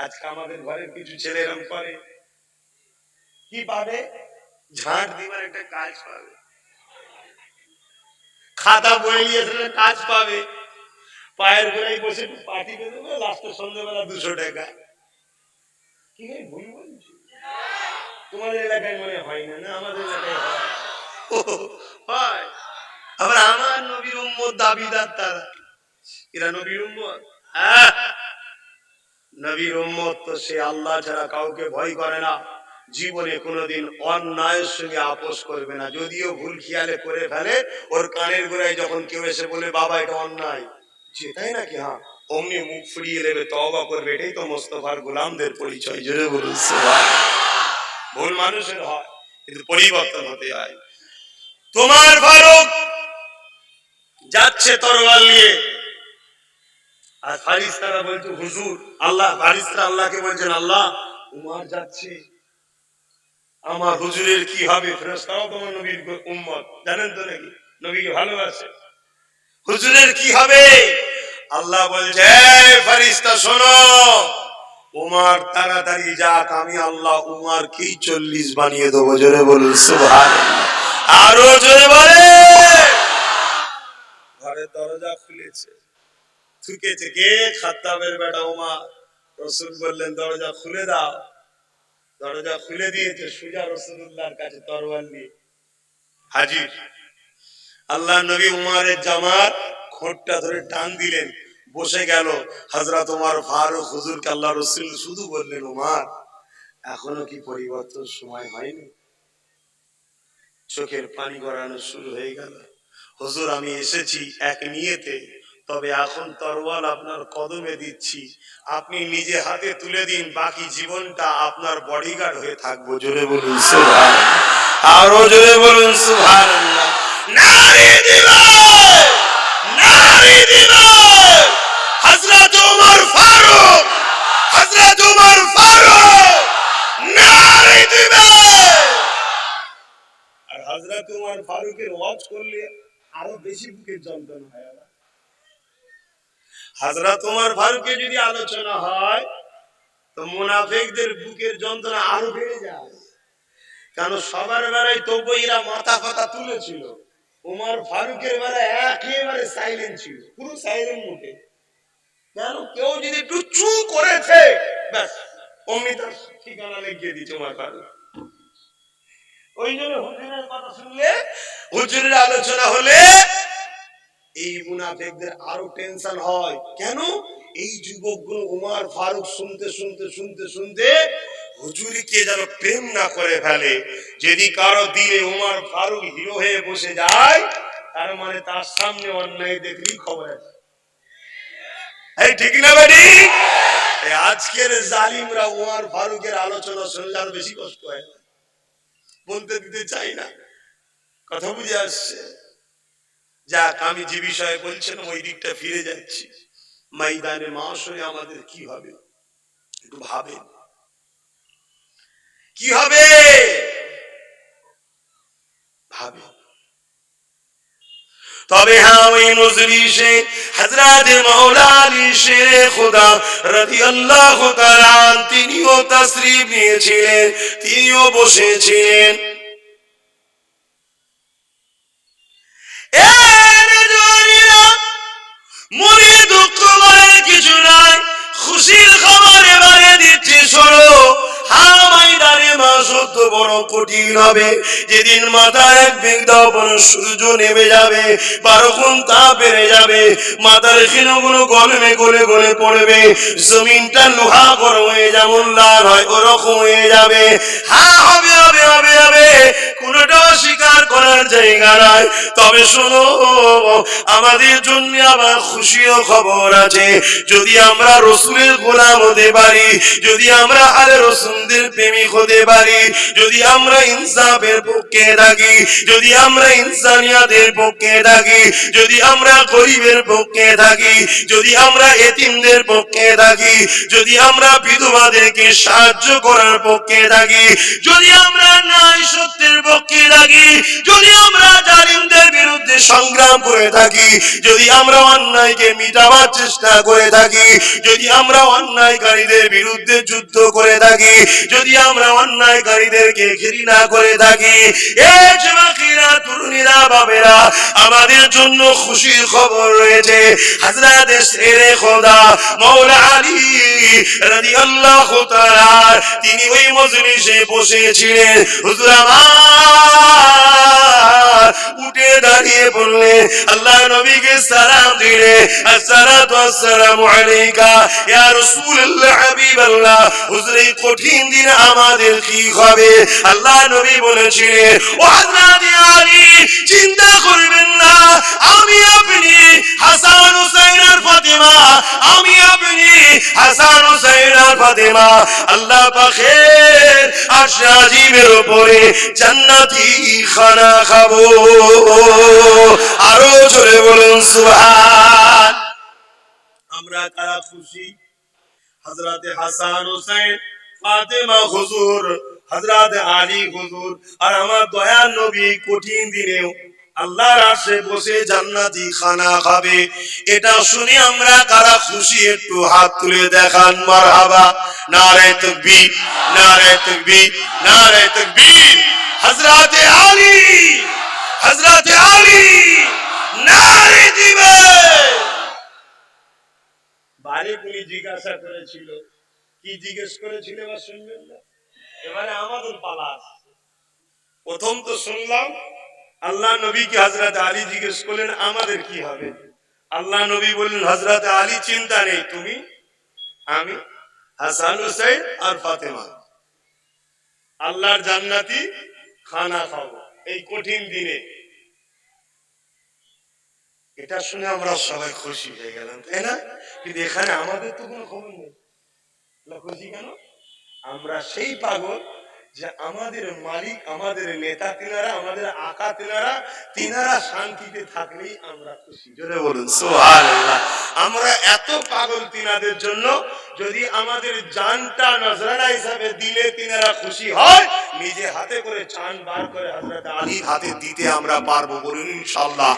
আজকে আমাদের ঘরের কিছু ছেলে এরকম করে, কি পাবে? ঝাঁট দিবার একটা কাজ পাবে, খাতা বই নিয়ে কাজ পাবে, পায়ের গোড়ায় বসে পার্টি বেরোবে, লাস্টে সন্ধ্যেবেলা 200 টাকা। কি ভুল বলছি? তোমাদের এলাকায় মনে হয় না? না, আমাদের এলাকায় হয়। আবার আমার নবীর উম্মত দাবিদার তারা, এরা নবীর উম্মত। হ্যাঁ, নবীর উম্মত তো সে আল্লাহ ছাড়া কাউকে ভয় করে না, জীবনে কোনোদিন অন্যায়ের সঙ্গে আপোষ করবে না। যদিও ভুল খেয়ালে করে ফেলে, ওর কানের গোড়ায় যখন কেউ এসে বলে বাবা এটা অন্যায়, যে তাই নাকি, হ্যাঁ, অমনি মুখ ফুরিয়ে নেবে, তওবা করবে। এটাই তো মোস্তফার গোলামদের পরিচয়। জোরে বলুন সুবহানাল্লাহ। ভুল মানুষের হয়, কিন্তু পরিবর্তন হতে হয়। তোমার ফারুক যাচ্ছে তরোয়াল নিয়ে, আর ফারিস্তারা বলছে হুজুর, আল্লাহ ফারিস্তারা আল্লাহকে বলছেন, আল্লাহ উমর যাচ্ছে, আমার হুজুরের কি হবে? ফেরেশতারাও তোমার নবীর উম্মত, জানেন তো নাকি, নবীকে ভালোবাসে, হুজুরের কি হবে? আল্লাহ বলছে, ফারিস্তা শোনো, উমর তাড়াতাড়ি যাক, আমি আল্লাহ উমরকেই 40 বানিয়ে দেবো। জোরে বলুন সুবহানাল্লাহ, আরো জোরে বলে। ঘরের দরজা খুলেছে, ঢুকেছে কে? খাত্তাবের বেটা উমর। রাসূল বললেন দরজা খুলে দাও। দরজা খুলে দিয়েছে, সোজা রাসূলুল্লাহর কাছে তরোয়াল নিয়ে হাজির। আল্লাহ নবী উমরের জামার খোঁটটা ধরে টান দিলেন, বসে গেল। হযরত ওমর ফারুক হুজুরকে আল্লাহ রাসূল শুধু বললেন, উমর এখনো কি পরিবর্তন সময় হয়নি? চোখের পানি গড়ানো শুরু হয়ে গেল। হুজুর আমি এসেছি এক নিয়তে, তবে এখন তরোয়াল আপনার কদমে দিচ্ছি, আপনি নিজে হাতে তুলে দিন, বাকি জীবনটা আপনার বডিগার্ড হয়ে থাকবো। জোরে বলুন সুবহানাল্লাহ, আরো জোরে বলুন সুবহানাল্লাহ। নারী দিবে, নারী দিবে হযরত ওমর ফারুক, হযরত ওমর ফারুক নারী দিবে। আর হযরত ওমর ফারুকের ওয়াজ করলে আরো বেশি বুকের যন্ত্রণা হয়। হযরত ওমর ফারুকের যদি আলোচনা হয় তো মুনাফিকদের বুকের যন্ত্রণা আরো বেড়ে যায়, কারণ সবার বেলায় তবুইরা মাথা ফাতা তুলেছিল, ওমর ফারুকের বেলায় একেবারে সাইলেন্ট ছিল, পুরো সাইলেন্ট মুখে। কেন? কেউ যদি একটু চু করেছে ব্যাস অমনি তার ঠিকানা লিখিয়ে দিচ্ছে ওমর ফারুক। ওই জন্য হুজুরের কথা শুনলে, হুজুরের আলোচনা হলে এই মুনাফিকদের আরো টেনশন হয়। কেন? এই যুবকগুলো ওমর ফারুক শুনতে শুনতে শুনতে শুনতে হুজুরকে যেন প্রেম না করে ফেলে। যদি কারো দিলে ওমর ফারুক হিরো হয়ে বসে যায়, তার মানে তার সামনে অন্যায় দেখলেই খবর আছে। এই ঠিক না বেটি? আজকের জালিমরা ওমর ফারুকের আলোচনা শুনলে আরো বেশি কষ্ট হয়, বলতে দিতে চাই না। কথা বুঝে আসছে? যাক, আমি যে বিষয়ে বলছিলাম ওই দিকটা ফিরে যাচ্ছি। ময়দানে মাশরে আমাদের কি হবে একটু ভাবেন, কি হবে ভাবেন। তবে হ্যাঁ, ওই মজলিসে হযরত মাওলা আলী শেরে খোদা রাদিয়াল্লাহু তাআলা তিনিও তাশরীফ নিয়েছিলেন, তিনিও বসেছিলেন। মনে দুঃখ বলে কিছু নাই, খুশির খবর এবারে দিচ্ছি শোনো। ময়দানে মাসত্ব বড় কঠিন হবে, যেদিন মাথায় এক বিন্দু সূর্য নেমে যাবে, 12 গুণ তাপ বেড়ে যাবে, মাথার খিলগুলো গলমে গলে গলে পড়বে, জমিনটা লোহা গরম হয়ে যেমন লাল হয় ওরকম হয়ে যাবে। হবে হবে হবে হবে, কোনটা অস্বীকার করার জায়গা নাই। তবে শোনো, আমাদের জন্য আবার খুশিও খবর আছে। যদি আমরা রাসূলের গোলাম হতে পারি, যদি আমরা আলে রাসূলদের প্রেমিক হতে পারি, যদি আমরা ইনসাফের পক্ষে থাকি, যদি আমরা ইনসানিয়াতের পক্ষে থাকি, যদি আমরা গরিবের পক্ষে থাকি, যদি আমরা এতিমদের পক্ষে থাকি, যদি আমরা বিধবাদেরকে সাহায্য করার পক্ষে থাকি, যদি আমরা ন্যায় সত্যের পক্ষে থাকি, যদি আমরা জালিমদের বিরুদ্ধে সংগ্রাম করে থাকি, যদি আমরা অন্যায়কে মিটাবার চেষ্টা করে থাকি, যদি আমরা অন্যায়কারীদের বিরুদ্ধে যুদ্ধ করে থাকি, যদি আমরা অন্যায়কারীদেরকে ঘৃণা করে থাকি, এই যুবকেরা তরুণীরা বাবেরা, আমাদের জন্য খুশির খবর রয়েছে। হযরত শেরে খোদা মাওলা আলী রাদিয়াল্লাহু তাআলা তিনি ওই মজলিসে বসেছিলেন। হুজুর আমার উঠে দাঁড়িয়ে বললেন, আল্লাহ নবীকে সালাম দিলে, আসসালাতু ওয়াসসালামু আলাইকা ইয়া রাসূলুল্লাহ হাবিবাল্লাহ। হুজুর এই কঠিন দিন আমাদের কি হবে? আল্লাহ নবী বলেছিলেন, ও হযরত আলী চিন্তা করবেন না, আমি আপনি হাসান হুসাইন আর ফাতেমা, আমি আপনি হাসান হুসাইন আর ফাতেমা আল্লাহ পাকের আরশ আজিমের উপরে জান্নাতি খানা খাবো। আরো জোরে বলুন সুবহান। আমরা কারা খুশি? হযরতে হাসান হোসেন, ফাতেমা হুজুর, হযরতে আলী হুজুর আর আমার দয়ার নবী কঠিন দিনেও আল্লাহর আরশে বসে জান্নাতি খানা খাবে, এটা শুনে আমরা কারা খুশি? একটু হাত তুলে দেখান মারহাবা। নারে তাকবীর, নারে তাকবীর, নারে তাকবীর। হযরতে আলী, হযরতে আলী নারে দিবে। বাড়ি পুলিশ জিজ্ঞাসা করেছিল, কি জিজ্ঞেস করেছিল এবার শুনবেন না? এবারে আমাদের পালা। প্রথম তো শুনলাম আল্লাহ নবীকে হযরত আলী জিজ্ঞেস করলেন আমাদের কি হবে? আল্লাহ নবী বললেন হযরত আলী চিন্তা নেই, তুমি আমি হাসান হোসেন আর ফাতেমা আল্লাহর জান্নাতি খানা খাবো এই কঠিন দিনে। এটা শুনে আমরা সবাই খুশি হয়ে গেলাম, তাই না? কিন্তু এখানে আমাদের তো কোনো খবর নেই। খুশি কেন? আমরা সেই পাগল যে আমাদের মালিক, আমাদের নেতা তিনারা, আমাদের আকা তিনারা, তিনারা শান্তিতে থাকলেই আমরা খুশি। জোরে বলুন সুবহানাল্লাহ। আমরা এত পাগল তিনাদের জন্য, যদি আমাদের জানটা নজরানা হিসাবে দিলে তিনারা খুশি হয়, নিজে হাতে করে চাঁদ বার করে হযরত আলীর হাতে দিতে আমরা পারবো। বলুন ইনশাআল্লাহ।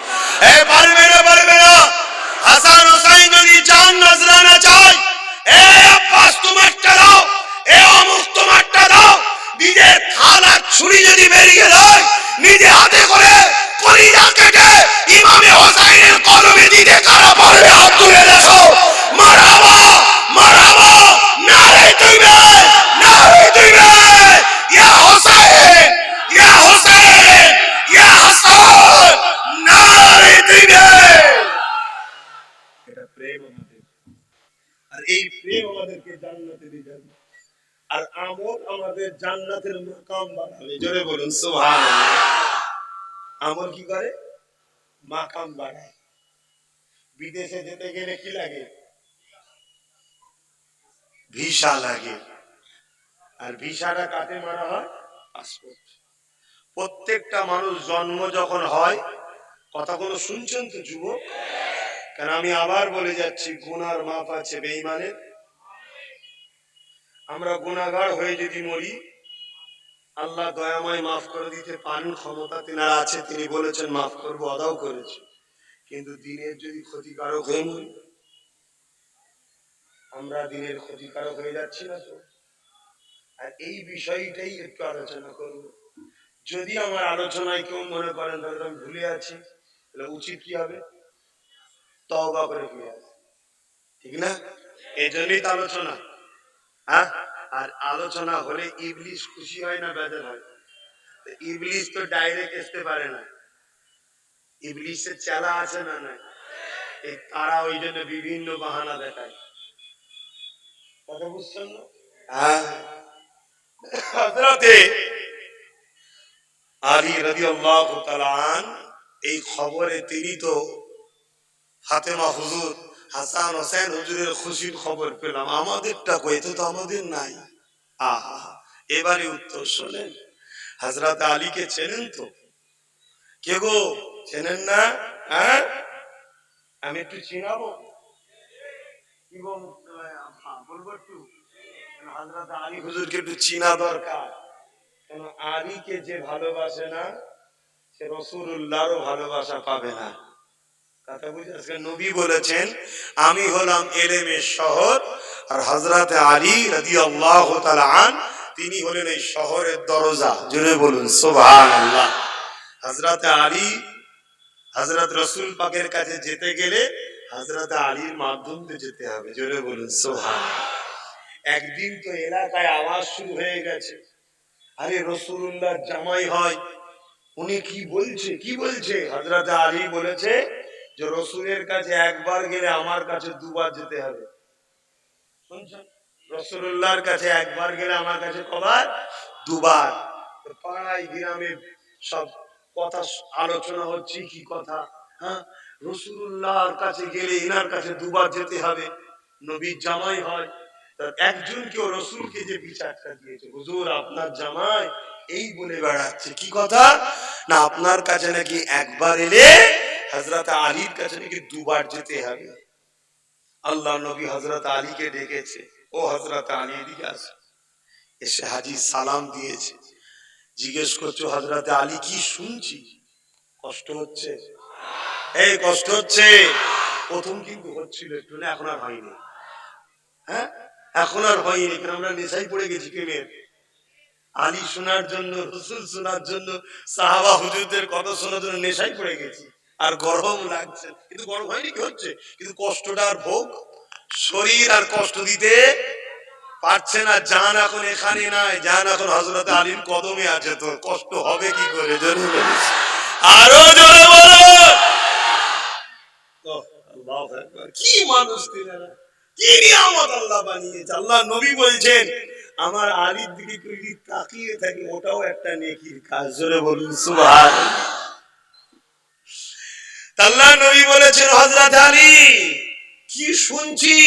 পারবে না, পারবে না। হাসান হোসেন যদি চাঁদ নজরানা চায়, আব্বাস তোমারটা দাও, অমুক তোমারটা দাও, নিজের থালা ছুরি যদি বেরিয়ে যায়, নিজে হাতে করে কলিজা কেটে ইমামে হোসেনের কলমে দিতে কারা পারবে? হাত তুলে দেখো। মারহাবা, মারহাবা, নারে তাকবীর, নারে তাকবীর। ইয়া হোসেন, ইয়া হোসেন, ইয়া হাসান, নারে তাকবীর। এটা প্রেম আমাদের, আর এই প্রেম আমাদেরকে জান্নাতে নিয়ে যাবে, আর আমল আমাদের জান্নাতের মাকাম বাড়াবে। জোরে বলুন সুবহানাল্লাহ। আমল কি করে? মাকাম বাড়ায়। বিদেশে যেতে গেলে কি লাগে? ভিসা লাগে। আর ভিসাটা কাটে মারা হয়? পাসপোর্ট। প্রত্যেকটা মানুষ জন্ম যখন হয়, কথাগুলো শুনছেন তো যুবক? কারণ আমি আবার বলে যাচ্ছি, গুনার মাপ আছে বেঈমানের। আমরা গুনাহগার হয়ে যদি মরি, আল্লাহ দয়াময় মাফ করে দিতে পারেন, ক্ষমতা তিনার আছে, তিনি বলেছেন মাফ করবো, আদাও করেছে। কিন্তু দিনের যদি ক্ষতিকারক হয়ে মরি, আমরা দিনের ক্ষতিকারক হয়ে যাচ্ছি না তো? আর এই বিষয়টাই একটু আলোচনা করব। যদি আমার আলোচনায় কেউ মনে করেন তাহলে আমি ভুলে আছি, তাহলে উচিত কি হবে? তওবা করে ফিরে আসা, ঠিক না? এই জন্যই তো আলোচনা। হ্যাঁ, আর আলোচনা হলে ইবলিশ খুশি হয় না বেজার হয়? ইবলিশ তো ডাইরেক্ট আসতে পারে না, ইবলিশের চেলা আছে না নাই? এই তারা ওই জন্য বিভিন্ন বাহানা দেখায়। কথা বুঝছেন না? হ্যাঁ। হযরতে আলী রাদিয়াল্লাহু তাআলা এই খবরে তিনি তো ফাতেমা হুজুর, হাসান হোসেন হুজুরের খুশির খবর পেলাম, আমাদেরটা কই? তো আমাদের নাই। আহা, এবারে উত্তর শোনেন। হযরত আলীকে চেনেন তো? কে গো, চেনেন না? হ্যাঁ, আমি একটু চিনাবো কি বলবো একটু? হযরত আলী হুজুরকে একটু চিনা দরকার। কেন আলীকে যে ভালোবাসে না, সে রাসূলুল্লাহরও ভালোবাসা পাবে না। কথা বুঝে? আজকে নবী বলেছেন আমি হলাম ইলমের শহর, আর হযরত আলী রাদিয়াল্লাহু তাআলা আন তিনি হলেন এই শহরের দরজা। জোরে বলুন সুবহানাল্লাহ। হযরত আলী, হযরত রাসূল পাকের কাছে যেতে গেলে হযরত আলীর মাধ্যম দিয়ে যেতে হবে। জোরে বলুন সুবহানাল্লাহ। একদিন তো এলাকায় আওয়াজ শুরু হয়ে গেছে, আরে রাসূলুল্লাহ জামাই হয়, উনি কি বলছে, কি বলছে? হযরত আলী বলেছে যে রাসূলের কাছে একবার গেলে আমার কাছে দুবার যেতে হবে। শুনছেন? রাসূলুল্লাহর কাছে একবার গেলে আমার কাছে কবার? দুবার। পাড়ায় গ্রামে সব কথা আলোচনা হচ্ছে, কি কথা? হ্যাঁ, রাসূলুল্লাহর কাছে গেলে ইনার কাছে দুবার যেতে হবে, নবীর জামাই হয়। একজন কেউ রাসূলকে যে বিচারটা দিয়েছে, হুজুর আপনার জামাই এই বলে বেড়াচ্ছে, কি কথা? না আপনার কাছে নাকি একবার এলে হযরত আলীর কাছে নাকি দুবার যেতে হবে। আল্লাহ নবী হযরত আলীকে ডেকেছে, ও হযরত আলী এদিকে আসো। এসে হাজী সালাম দিয়েছে। জিজ্ঞেস করছো হযরত আলী কি শুনছি, কষ্ট হচ্ছে? এই কষ্ট হচ্ছে? প্রথম কিন্তু হচ্ছিল একটু, না এখন আর হয়নি। হ্যাঁ, এখন আর হয়নি, কারণ আমরা নেশায় পড়ে গেছি প্রেমের। আলী শোনার জন্য, রসুল শোনার জন্য, সাহাবা হুজুরদের কথা শোনার জন্য নেশায় পড়ে গেছি। আর গরম লাগছে, কিন্তু গরম হয়নি, কি হচ্ছে, কিন্তু কষ্টটা আর ভোগ শরীর আর কষ্ট দিতে পারছে না। জান এখন এখানে নাই, জান এখন হযরত আলীর কদমে আছে, তো কষ্ট হবে কি করে? জোরে বলিস, আরো জোরে বলো। আল্লাহু আকবার, কি মানুষ তিনারা, কি নিয়ামত আল্লাহ বানিয়েছে। আল্লাহ নবী বলছেন আমার আলীর দিকে যদি তাকিয়ে থাকি ওটাও একটা নেকির কাজ। জোরে বলুন সুবহানাল্লাহ। আল্লাহ নবী বলেছেন হযরত আলী কি শুনছি?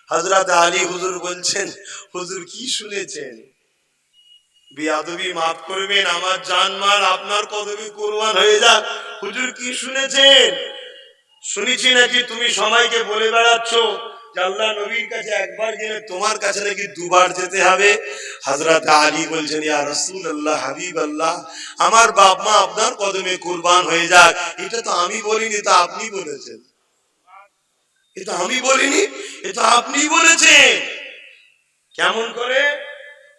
হযরত আলী হুজুর বলছেন হুজুর কি শুনেছেন? বেয়াদবি মাফ করবেন, আমার জানমাল আপনার কদমে কুরবান হয়ে যাক। হুজুর কি শুনেছেন? শুনেছি নাকি তুমি সবাইকে বলে বেড়াচ্ছ যে আল্লাহ নবীর কাছে একবার গেলে তোমার কাছে নাকি দুবার যেতে হবে। হযরত আলী বলছেন ইয়া রাসূলুল্লাহ, হাবিবাল্লাহ, আমার বাপ মা আপনার কদমে কুরবান হয়ে যাক। এটা তো আমি বলিনি, তা আপনি বলেছেন। এটা আমি বলিনি, এটা আপনি বলেছেন। কেমন করে?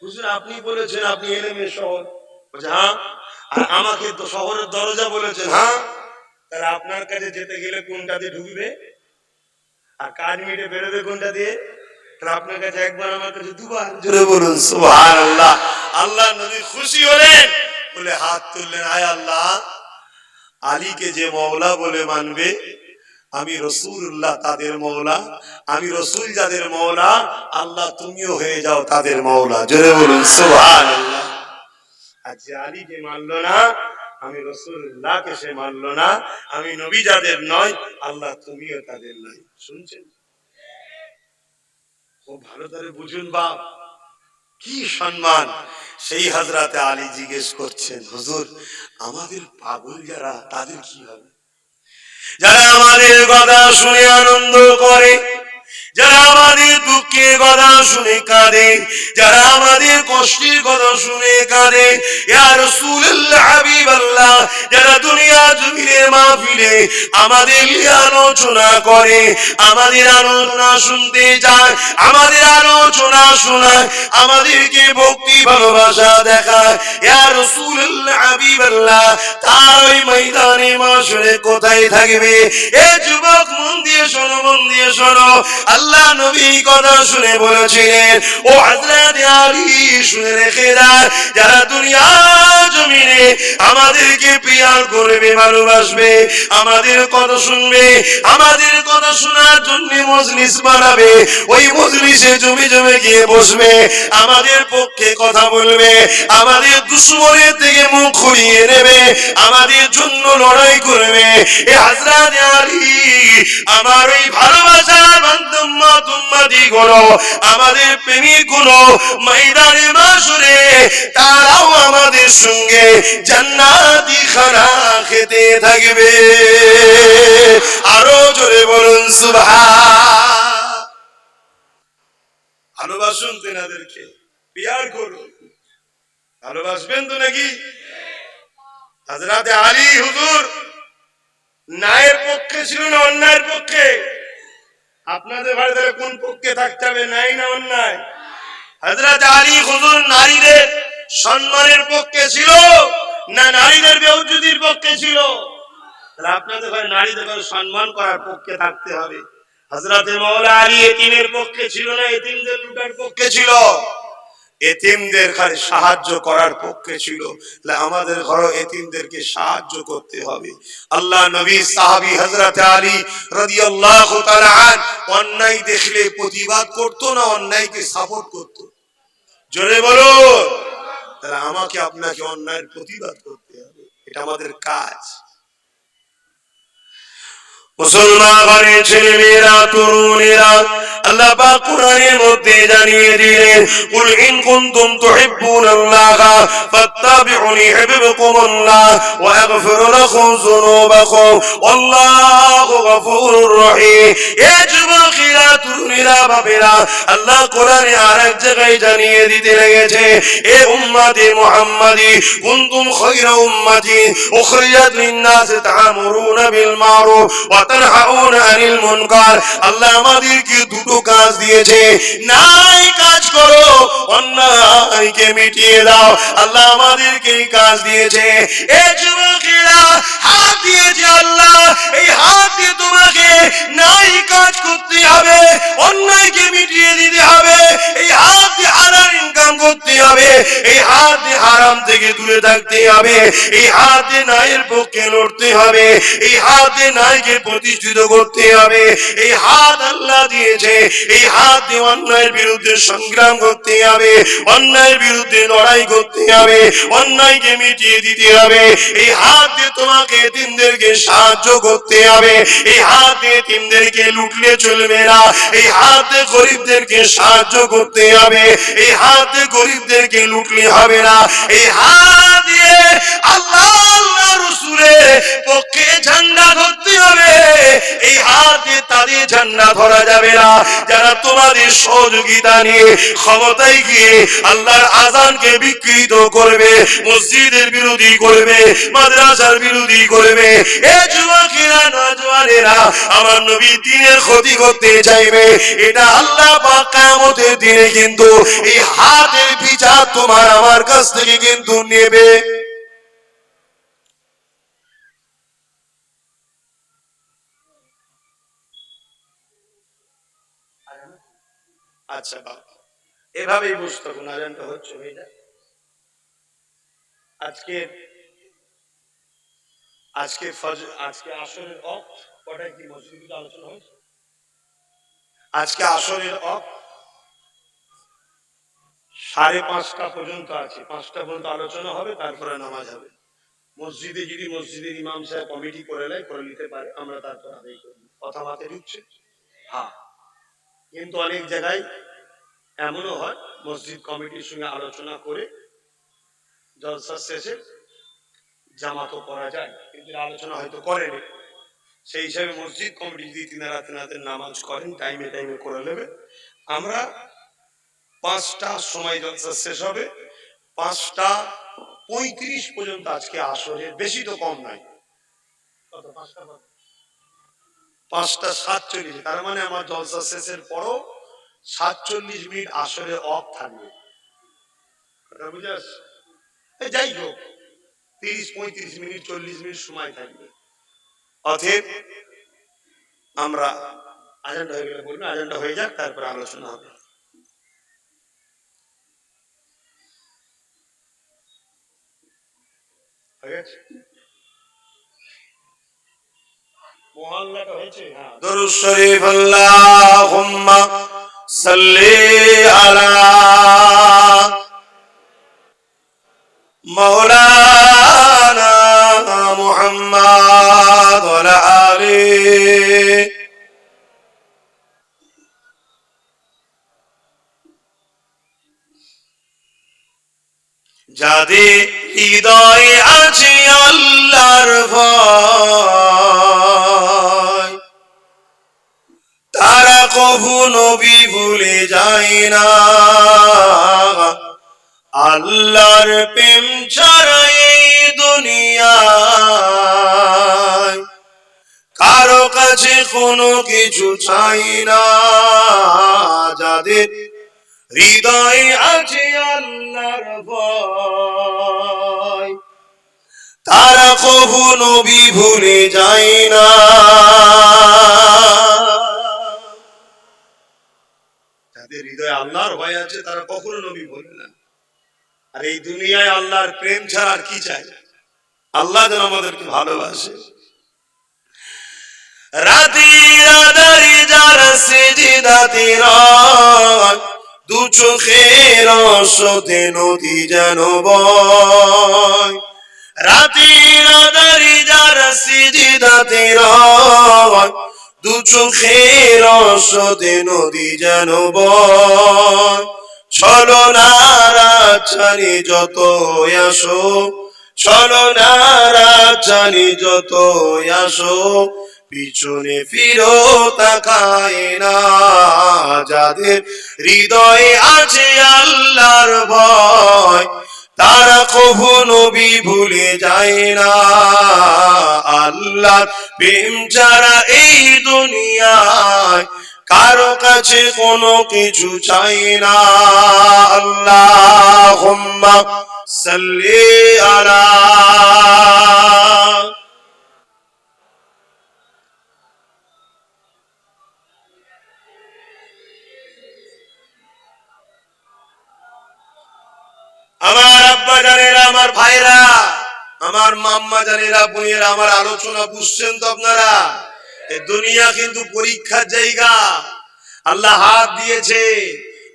হুজুর আপনি বলেছেন আপনি এলেমের শহর। বলছে হ্যাঁ। আর আমাকে তো শহরের দরজা বলেছেন। হ্যাঁ। তাহলে আপনার কাছে যেতে গেলে কোনটা দিয়ে ঢুকবে আর কাজ মিটে বেরোবে কোনটা দিয়ে? তাহলে আপনার কাছে একবার, আমার কাছে দুবার। জোরে বলুন সুবহানাল্লাহ। আল্লাহ নবী খুশি হলেন, বলে হাত তুললেন, আয় আল্লাহ, আলীকে যে মওলা বলে মানবে, আমি রাসূলুল্লাহ তাদের মওলা, আমি রাসূল যাদের মওলা, আল্লাহ তুমিও হয়ে যাও তাদের মওলা। জোরে বলুন সুবহানাল্লাহ। আর যে আলীকে মানলো না, আমি রাসূলুল্লাহকে সে মানলো না, আমি নবী যাদের নয়, আল্লাহ তুমিও তাদের নয়। শুনছেন? খুব ভালো করে বুঝুন বাপ, কি সম্মান। সেই হযরতে আলী জিজ্ঞেস করছেন হুজুর আমাদের পাগল যারা তাদের কি হবে? যারা আমাদের কথা শুনে আনন্দ করে, যারা আমাদের দুঃখের কথা শুনে কাঁদে, যারা আমাদের কষ্টের কথা শুনে কাঁদে, ইয়া রাসূলুল্লাহ, হাবিবাল্লাহ, যারা দুনিয়া জমিনের মাহফিলে আমাদের আলোচনা করে, আমাদের আলোচনা শুনতে যায়, আমাদের আলোচনা শোনায়, আমাদেরকে ভক্তি ভালোবাসা দেখায়, ইয়া রাসূলুল্লাহ, হাবিবাল্লাহ, তার ওই ময়দানে মাশরে কোথায় থাকবে? এ যুবক মন দিয়ে শোনো, মন দিয়ে শোনো। আল্লাহ নবী কথা শুনে বলেছিলেন ও হযরত আলী শুনে রেখে দাও, যারা দুনিয়া জমিনে আমাদেরকে প্রিয় করবে, ভালোবাসবে, আমাদের কথা শুনবে, আমাদের কথা শোনার জন্য মজলিস বানাবে, ওই মজলিসে জমে জমে গিয়ে বসবে, আমাদের পক্ষে কথা বলবে, আমাদের দুশমনের থেকে মুখ ঘুরিয়ে নেবে, আমাদের জন্য লড়াই করবে। এ হযরত আলী আমার ওই ভালোবাসার বান্দা তুম্মাদি গুলো, আমাদের প্রেমিক গুলো ময়দানে মাশরে তারাও আমাদের সঙ্গে জান্নাতি খানা খেতে থাকবে। আরো জোরে বলুন সুবহান। ভালোবাসুন তেনাদেরকে, প্যার করুন। ভালোবাসবেন তো নাকি? হযরত আলী হুজুর ন্যায়ের পক্ষে ছিল না অন্যায়ের পক্ষে? আপনাদের বাড়িতে কোন পক্ষে থাকতে হবে, ন্যায় না অন্যায়? হযরত আলী হুজুর নারীদের সম্মানের পক্ষে ছিল না নারীদের বেইজ্জতির পক্ষে ছিল? তাহলে আপনাদের ঘরে নারীদের সম্মান করার পক্ষে থাকতে হবে। হযরত মাওলা আলী এতিমের পক্ষে ছিল না এতিমদের লুটার পক্ষে ছিল? এতিমদের ঘরে সাহায্য করার পক্ষে ছিল। তাহলে আমাদের ঘরে এতিমদেরকে সাহায্য করতে হবে। আল্লাহ নবী সাহাবী হযরত আলী রাদিয়াল্লাহু তাআলা আন অন্যায় দেখলে প্রতিবাদ করত না অন্যায়কে সাপোর্ট করত? জোরে বলো। তাহলে আমাকে আপনাকে অন্যায়ের প্রতিবাদ করতে হবে, এটা আমাদের কাজ। মুসলমান ঘরে ছেলে মেয়েরা, তরুণেরা, আল্লাহ পাক কোরআনের মধ্যে জানিয়ে দিলেন কুল ইন কুনতুম তুহিব্বুনাল্লাহ ফাত্তাবিউনি ইউহিব্বুকুমুল্লাহ ওয়া ইয়াগফির লাকুম যুনুবাকুম আল্লাহু গফুরুর রহিম। এ যুবকেরা, তরুণীরা, বাপেরা, আল্লাহ কোরআনে আরেক জায়গায় জানিয়ে দিতে লেগেছে এ উম্মতে মুহাম্মাদি কুনতুম খায়রা উম্মাতি উখরিজাত লিন-নাস তা'মুরুনা বিল মারুফ ওয়া তানহাউনা আনিল মুনকার। আল্লাহ আমাদেরকে দুটো কাজ দিয়েছে, নাই কাজ করো, অন্যায়কে মিটিয়ে দাও। আল্লাহ আমাদেরকে এই কাজ দিয়েছে। এ যুবকেরা, হাত দিয়েছে আল্লাহ, এই হাত দিয়ে তোমাকে নাই কাজ করতে হবে, অন্যায়কে মিটিয়ে দিতে হবে, এই হাত দিয়ে হালাল ইনকাম করতে হবে, এই হাত দিয়ে হারাম থেকে দূরে থাকতে হবে, এই হাত দিয়ে ন্যায়ের পক্ষে লড়তে হবে, এই হাত দিয়ে ন্যায়কে প্রতিষ্ঠিত করতে হবে। এই হাত আল্লাহ দিয়েছে, এই হাত দিয়ে অন্যায়ের বিরুদ্ধে সংগ্রাম করতে হবে, অন্যায়ের বিরুদ্ধে লড়াই করতে হবে, অন্যায়কে মিটিয়ে দিতে হবে। এই হাত দিয়ে তোমাকে এতিমদেরকে সাহায্য করতে হবে, এই হাত দিয়ে এতিমদেরকে লুটলে চলবে না, এই হাত দিয়ে গরিবদেরকে সাহায্য করতে হবে, এই হাত দিয়ে গরিবদেরকে লুটলে হবে না। এই হাত দিয়ে আল্লাহ আল্লাহ রাসূলের পক্ষে ঝান্ডা ধরতে হবে, এই হাত দিয়ে তাদের ঝান্ডা ধরা যাবে না যারা তোমাদের সহযোগিতা নিয়ে ক্ষমতায় গিয়ে আল্লাহর আযানকে বিকৃত করবে, মসজিদের বিরোধী করবে, মাদ্রাসার বিরোধী করবে। এ যুবকেরা, নওজওয়ানেরা, আমার নবী দ্বীনের ক্ষতি করতে চাইবে, এটা আল্লাহ পাক কিয়ামতের দিনে কিন্তু এই হাতের বিচার তোমার আমার কাছ থেকে কিন্তু নেবে। আচ্ছা বাবা, এভাবেই বুঝতে হবে। আজানটা হচ্ছে হয়ে যায়। আজকে আজকে আজকে আসরের ওয়াক্ত কটায় কি মসজিদে আলোচনা হয়েছে? আজকে আসরের ওয়াক্ত 5:30 পর্যন্ত আছে, 5টা পর্যন্ত আলোচনা হবে, তারপরে নামাজ হবে। মসজিদে যদি মসজিদের ইমাম সাহেব কমিটি করে নেয়, করে নিতে পারে, আমরা তারপর আদায় করি। কথা মাথায় ঢুকছে? হ্যাঁ। কিন্তু অনেক জায়গায় এমনও হয় মসজিদ কমিটির সঙ্গে আলোচনা করে জলসা শেষে জামাতও করা যায়, কিন্তু আলোচনা হয়তো করেনি। সেই হিসাবে মসজিদ কমিটি যদি তিনারা নামাজ করেন, টাইমে টাইমে করে নেবে। আমরা 5টার সময় জলসা শেষ হবে, 5:35 পর্যন্ত আজকে আসরের, বেশি তো কম নাই, 5:47, তার মানে আমার জলসা শেষের পরও 47 মিনিট আসরে অফ থাকবে। কথা বুঝে আসছে? যাই হোক, 30-35 মিনিট 40 মিনিট সময় থাকবে। অতএব আমরা আজানটা হয়ে গেলে বলবেন, আজানটা হয়ে যাক, তারপরে আলোচনা হবে। মহল্লাটা হয়েছে? হ্যাঁ। দরুদ শরীফ আল্লাহুম্মা সাল্লি আলা মাওলানা মুহাম্মাদ ওয়া আলা আলিহি। যাদের হৃদয়ে আছে আল্লাহর ভয়, তারা কভু নবী ভুলে যায় না। আল্লাহর প্রেম ছাড়া এই দুনিয়ায় কারো কাছে কোনো কিছু চাই না। যাদের হৃদয়ে আছে আল্লাহর ভয়, তারা কভু নবী ভুলে যায় না। যাদের হৃদয়ে আল্লাহর ভয় আছে, তারা কখনো নবী ভুলে না। আর এই দুনিয়ায় আল্লাহর প্রেম ছাড়া আর কি চাই? আল্লাহ যেন আমাদেরকে ভালোবাসে। রাতের আঁধারে যারা সিজদাতে রয়, দু চোখের অশ্রুতে নদী যেন বয়। রাতের আঁধারে যারা সিজদাতে রয়, দু চোখের রসদে নদী যেন বয়, ছলনারা জানি যত আসো, ছলনারা জানি যত আসো, পিছনে ফিরো তাকায় না। যাদের হৃদয়ে আছে আল্লাহর ভয়, তারা কভু নবী ভুলে যায় না। আল্লাহ প্রেম ছাড়া এই দুনিয়ায় কারো কাছে কোনো কিছু চাই না। আল্লাহুম্মা সাল্লি আলা। আমার আব্বা জানেরা, আমার ভাইরা, আমার মাম্মা জানেরা, বোনেরা, আমার আলোচনা বুঝছেন তো আপনারা? এই দুনিয়া কিন্তু পরীক্ষার জায়গা। আল্লাহ হাত দিয়েছে,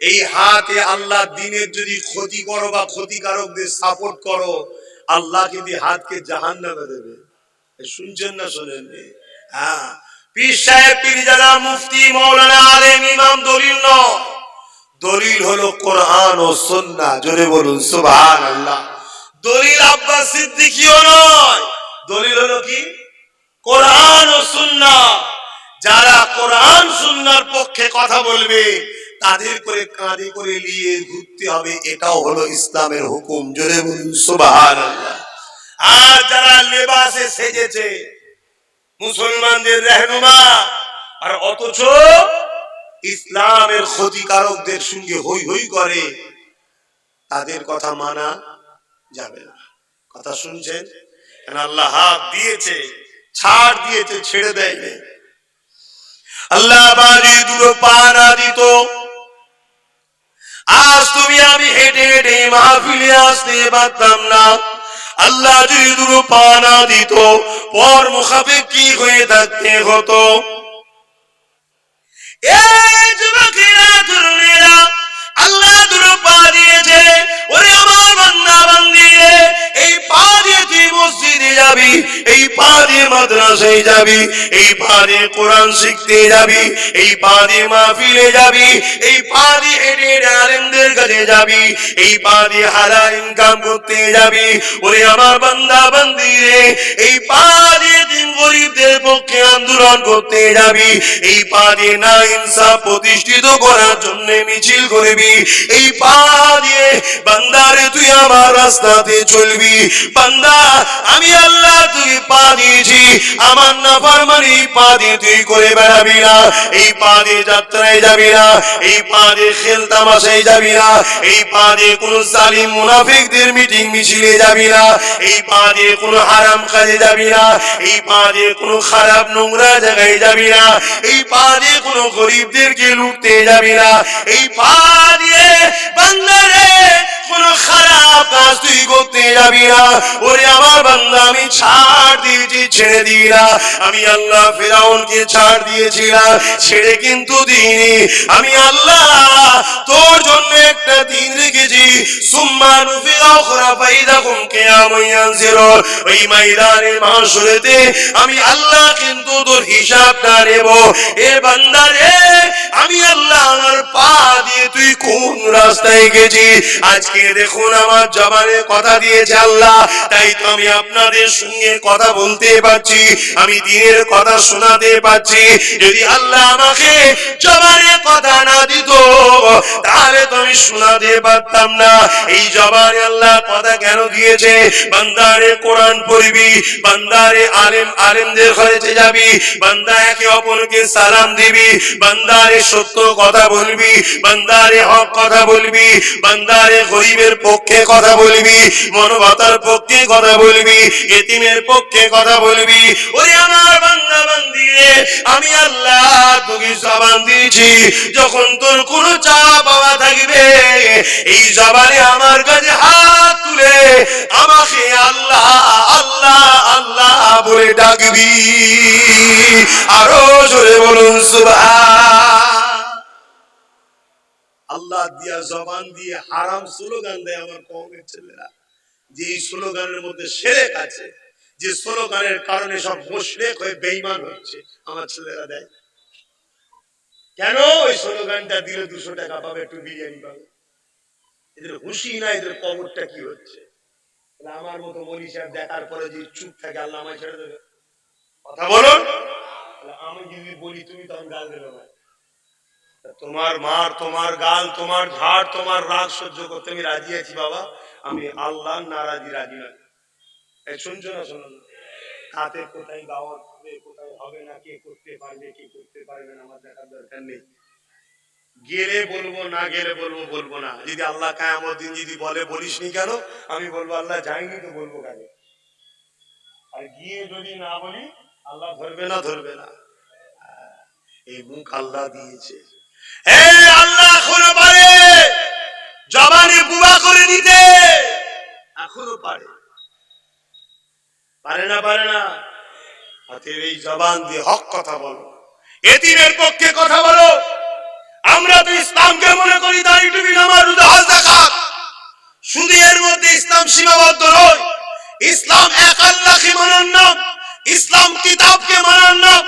এই হাতে আল্লাহ দিনের যদি ক্ষতি করো বা ক্ষতিকারকদের সাপোর্ট করো, আল্লাহ কিন্তু হাতকে জাহান্নামে দেবে। শুনছেন না শোনেন? হ্যাঁ, পীর সাহেব, পীরজাদা, মুফতি, মাওলানা, আলেম, ইমাম দলিল নয়, দলিল হলো কোরআন ও সুন্নাহ। জোরে বলুন সুবহানাল্লাহ। দলিল আব্বাস সিদ্দিকীও নয়, দলিল হলো কি? কোরআন ও সুন্নাহ। যারা কোরআন সুন্নাহর পক্ষে কথা বলবে তাদের করে কাঁধে করে নিয়ে ঘুরতে হবে, এটাও হলো ইসলামের হুকুম। জোরে বলুন সুবহানাল্লাহ। আর যারা লেবাসে সেজেছে মুসলমানদের রহনুমা, আর অথচ ইসলামের ক্ষতিকারকদের সঙ্গে হই হই করে, তাদের কথা মানা যাবে না। কথা শুনছেন? আল্লাহ হাত দিয়েছে, ছাড় দিয়েছে, ছেড়ে দেয়নি। আল্লাহ বাড়ি দুটো পা না দিত, আজ তুমি আমি হেঁটে হেঁটে মাহফিলে আসতে পারতাম না। আল্লাহ যদি দুটো পা না দিত, পর মুখাফিক কি হয়ে থাকতে হতো? এই যুবকেরা, তরুণেরা, আল্লাহ দুটো পা দিয়েছে। ওরে আমার বান্দা বান্দি রে, এই পা দিয়ে তুই মসজিদে যাবি, এই পা দিয়ে মাদ্রাসায় যাবি, এই পা দিয়ে কোরআন শিখতে যাবি, এই পা দিয়ে মাহফিলে যাবি, এই পা দিয়ে হেঁটে হেঁটে আলেমদের কাছে যাবি, এই পা দিয়ে হালাল ইনকাম করতে যাবি। ওরে আমার বান্দা বান্দি রে, এই পা দিয়ে দিন গরিবদের পক্ষে আন্দোলন করতে যাবি, এই পা দিয়ে না ইনসাফ প্রতিষ্ঠিত করার জন্য মিছিল করবি, এই পা দিয়ে বান্দারে তুই আমার রাস্তাতে চলবি। বান্দা, আমি আল্লাহ তুই পা দিয়েছি, আমার নাফরমানি পা দিয়ে তুই করে বেড়াবি না। এই পা দিয়ে যাত্রায় যাবি না, এই পা দিয়ে খেল তামাশায় যাবি না, এই পা দিয়ে কোন জালিম মুনাফিকদের মিটিং মিছিলে যাবি না, এই পা দিয়ে কোন হারাম কাজে যাবি না, এই পা দিয়ে কোন খারাপ নোংরা জায়গায় যাবি না, এই পা দিয়ে কোন গরিবদেরকে লুটতে যাবি না, এই পা দিয়ে বান্দারে কোন খারাপ কাজ তুই করতে যাবি না। ওরে আমার বান্দা, আমি ছাড় দিয়েছি, ছেড়ে দিই না। আমি আল্লাহ ফেরাউনকে ছাড় দিয়েছিলাম, ছেড়ে কিন্তু দিইনি। আমি আল্লাহ তোর জন্য একটা দিন রেখেছি, সুম্মা নুফিরা উখরা ফাইদাকুম কিয়ামুন ইয়ানজিরুন। ওই ময়দানে মাশরেতে আমি আল্লাহ কিন্তু তোর হিসাবটা নেব। এ বান্দা রে, আমি আল্লাহ আমার পা দিয়ে তুই কোন রাস্তায় গেছিস? আজকে দেখুন আমার জবানে কথা দিয়েছে আল্লাহ, তাই তো আমি আপনাদের সঙ্গে কথা বলতে পারছি, আমি দিনের কথা শোনাতে পারছি। যদি আল্লাহ আমাকে জবানে কথা না দিত, তাহলে তো আমি শোনাতে পারতাম না। এই জবানে আল্লাহ কথা কেন দিয়েছে? বান্দারে কোরআন পড়বি, বান্দারে আলেমদের ঘরে যাবি, বান্দা একে অপরকে সালাম দিবি, বান্দারে সত্য কথা বলবি, বান্দারে হক কথা বলবি, বান্দারে গরিবের পক্ষে কথা বলবি, মানবতার পক্ষে কথা বলবি, এতিমের পক্ষে কথা বলবি। ওরে আমার বান্দা বান্দি রে, আমি আল্লাহ তোকে জবান দিয়েছি, যখন তোর কোনো চাওয়া পাওয়া থাকবে, এই জবানে আমার কাছে হাত তুলে আমাকে আল্লাহ আল্লাহ আল্লাহ বলে ডাকবি। আরো জোরে বলুন সুবহান। আল্লাহ দিয়া জবান দিয়ে হারাম স্লোগান দেয় আমার কওমের ছেলেরা, যে এই স্লোগানের মধ্যে শিরক আছে, যে স্লোগানের কারণে সব মুশরিক হয়ে বেঈমান হচ্ছে, আমার ছেলেরা দেয় কেন? ওই স্লোগানটা দিলে 200 টাকা পাবে, একটু বিরিয়ানি পাবে। এদের হুঁশি না, এদের কবরটা কি হচ্ছে? আমার মতো মনি সাহেব দেখার পরে যে চুপ থাকে, আল্লাহ আমায় ছেড়ে দেবে? কথা বলুন। আমি যদি বলি তুমি তখন গাল দেবে না। তোমার মার, তোমার গাল, তোমার ঝাড়, তোমার রাগ সহ্য করতে আমি রাজি আছি বাবা, আমি আল্লাহ নারাজি রাজি না। শুনছো না? শোনো না। তাতে কোথায় দাওয়াত হবে, কোথায় হবে না, কে করতে পারবে, কে করতে পারবে না, আমার দেখার দরকার নেই। গেলে বলবো, না গেলে বলবো, বলবো না। যদি আল্লাহ কিয়ামত দিন যদি বলে বলিস নি কেন, আমি বলবো আল্লাহ যাইনি তো বলবো কেন। আর গিয়ে যদি না বলি, আল্লাহ ধরবে না? ধরবে না। এই মুখ আল্লাহ দিয়েছে। এই আল্লাহ এখনো পারে জবানে বুবা করে দিতে, এখনো পারে। পারে না? পারে না? হাতের এই জবান দিয়ে হক কথা বলো, এতিমের পক্ষে কথা বলো। আমরা তো ইসলামকে মনে করি দাড়ি টুপি নামাজ রোজা হজ যাকাত, শুধু এর মধ্যে ইসলাম সীমাবদ্ধ নয়। ইসলাম এক আল্লাহকে মানার নাম, ইসলাম কিতাবকে মানার নাম,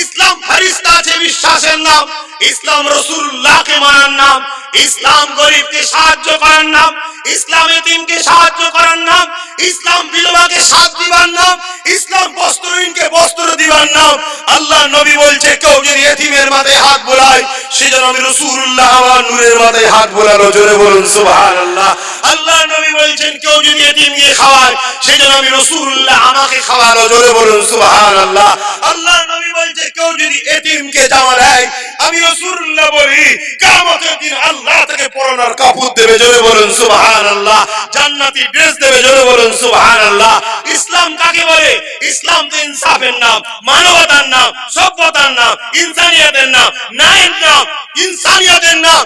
ইসলাম ফেরেশতা আছে বিশ্বাসের নাম, ইসলাম রাসূলুল্লাহকে মানার নাম, ইসলাম গরিবকে সাহায্য করার নাম, ইসলাম এতিমকে সাহায্য করার নাম, ইসলাম বিধবাকে সাথ দিবার নাম, ইসলাম বস্ত্রহীনকে বস্ত্র দিবার নাম। আল্লাহ নবী বলছে কেউ যদি এতিমের মাথায় হাত বোলায়, সেজন্য আমি রাসূলুল্লাহ আমার নূরের মাথায় হাত বোলালো। জোরে বলুন সুবহানাল্লাহ। আল্লাহ নবী বলছেন কেউ যদি এতিমকে খাওয়ায়, সেজন্য আমি রাসূলুল্লাহ আমাকে খাওয়ালো। জোরে বলুন সুবহানাল্লাহ। আল্লাহ নবী বলছে কেউ যদি এতিমকে জামা দেয়, আমি রাসূলুল্লাহ বলি কিয়ামতের দিন আল্লাহ তাকে পরনার কাপড় দেবে। জোরে বলুন সুবহানাল্লাহ। জান্নাতি ড্রেস দেবে। জোরে বলুন সুবহানাল্লাহ। ইসলাম কাকে বলে? ইসলাম তো ইনসাফের নাম, মানবতার নাম, সভ্যতার নাম, ইনসানিয়াতের নাম, ন্যায়ের নাম, ইনসানিয়াতের নাম।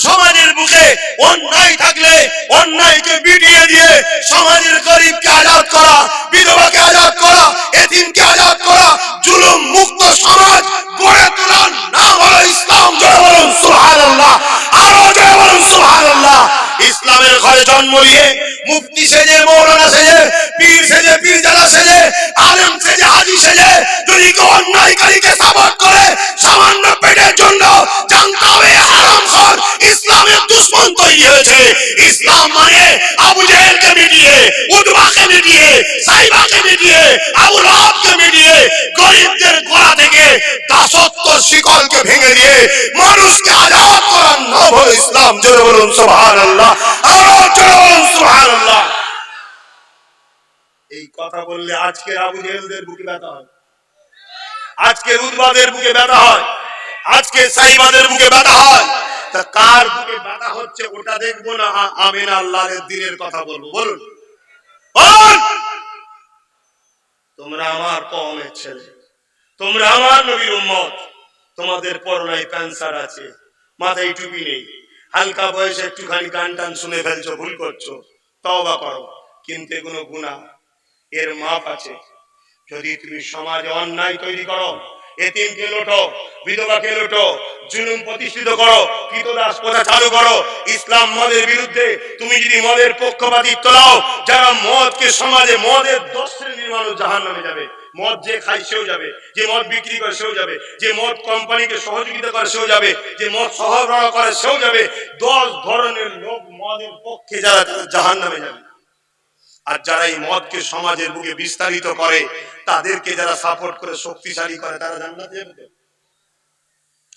সমাজের বুকে অন্যায় থাকলে অন্যায়কে মিটিয়ে দিয়ে সমাজের গরিবকে আজাদ করা, বিধবাকে আজাদ করা, এতিমকে আজাদ করা, জুলুম মুক্ত সমাজ গড়ে তোলার নাম হলো ইসলাম। জোরে বলুন সুবহানাল্লাহ। আরো জোরে বলুন সুবহানাল্লাহ। ইসলামের ঘরে জন্ম নিয়ে মুফতি সেজে, মৌলানা সেজে, পীর সেজে, পীরজাদা সেজে, আলেম সেজে, হাজী সেজে যদি কেউ অন্যায়কারীকে সাপোর্ট করে সামান্য পেটের জন্য, জানতে হবে হারামখোর ইসলামের দুশমন তৈরি হয়েছে। ইসলাম মানে আবু জেহেলকে মিটিয়ে, উতবাকে মিটিয়ে, সাইবাকে মিটিয়ে, আবু লাহাবকে মিটিয়ে, গরিবদের গলা থেকে দাসত্ব শিকলকে ভেঙে দিয়ে মানুষকে আজাদ করার নাম হলো ইসলাম। জোরে বলুন সুবহানাল্লাহ। আরো জোরে বলুন সুবহানাল্লাহ। এই কথা বললে আজকের আবু জেহেলদের বুকে ব্যথা হয়, আজকের উতবাদের বুকে ব্যথা হয়, আজকে সাইবাদের বুকে ব্যথা হয়। তা কার বুকে ব্যথা হচ্ছে ওটা দেখবো না, আমিন আল্লাহর দিনের কথা বলবো। বলুন বল। তোমরা আমার কওমের ছেলে, তোমরা আমার নবীর উম্মত, তোমাদের পরনায় ক্যান্সার আছে, মাথায় টুপি নেই, হালকা বয়সে একটুখানি গান টান শুনে ফেলছো, ভুল করছো, তওবা করো। কিন্তু এগুলো গুনাহ, এর মাপ আছে। যদি তুমি সমাজে অন্যায় তৈরি করো, এতিমকে লোটো, বিধবাকে লোটো, জুলুম প্রতিষ্ঠিত করো, কৃতদাস প্রথা চালু করো, ইসলাম মদের বিরুদ্ধে তুমি যদি মদের পক্ষপাতিত্ব নাও, যারা মদকে সমাজে, মদের 10 শ্রেণীর মানুষ জাহান্নামে যাবে। মদ যে খায় সেও যাবে, যে মদ বিক্রি করে সেও যাবে, যে মদ কোম্পানিকে সহযোগিতা করে সেও যাবে, যে মদ সরবরাহ করে সেও যাবে। 10 ধরনের লোক মদের পক্ষে যারা, তারা জাহান্নামে যাবে। আর যারা এই মদকে সমাজের বুকে বিস্তারিত করে, তাদেরকে যারা সাপোর্ট করে, শক্তিশালী করে, তারা জান্নাতে যাবে।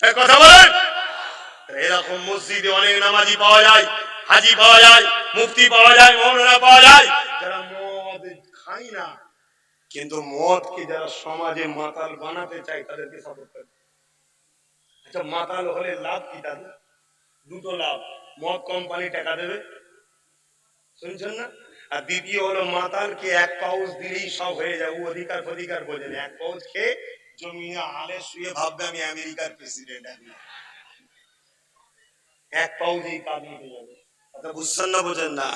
এই কথা বলেন। এরকম মসজিদে অনেক নামাজি পাওয়া যায়, হাজি পাওয়া যায়, মুফতি পাওয়া যায়, মৌলানা পাওয়া যায়, যারা মদ খায় না, কিন্তু মদকে যারা সমাজে মাতাল বানাতে চায় তাদেরকে সাপোর্ট করে। আচ্ছা, মাতাল হলে লাভ কি তাদের? দুটো লাভ। মদ কোম্পানি টাকা দেবে, শুনছেন না? আর দ্বিতীয় হলো মাতালকে 1 পাউচ দিলেই সব হয়ে যায়, ও অধিকার ফধিকার বোঝে না। 1 পাউচ খেয়ে জমিয়ে আলে শুয়ে ভাববে আমি আমেরিকার প্রেসিডেন্ট। 1 পাউচেই কাজ মিটে যাবে। কথা বুঝছেন না? বোঝেন না?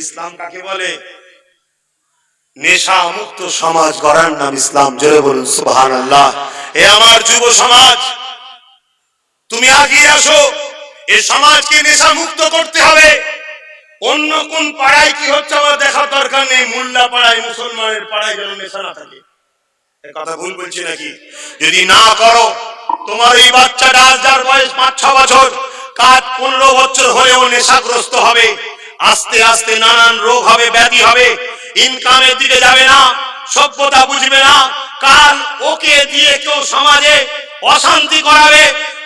ইসলাম কাকে বলে? নেশা মুক্ত সমাজ গড়ার নাম ইসলাম। জোরে বলুন সুবহানাল্লাহ। এ আমার যুব সমাজ, তুমি এগিয়ে আসো। এই সমাজকে নেশা মুক্ত করতে হবে। অন্য কোন পাড়ায় কি হচ্ছে আমার দেখার দরকার নেই, মোল্লা পাড়ায় মুসলমানের পাড়ায় যেন নেশা না থাকে। কথা ভুল বলছি নাকি? যদি না করো, তোমার এই বাচ্চাটা আজ যার বয়স 5-6 বছর, কাজ 15 বছর হলেও নেশাগ্রস্ত হবে। আস্তে আস্তে নানান রোগ হবে, ব্যাধি হবে, ইনকামের দিকে যাবে না, সভ্যতা বুঝবে না। কাল ওকে দিয়ে কেউ সমাজে অশান্তি করাবে,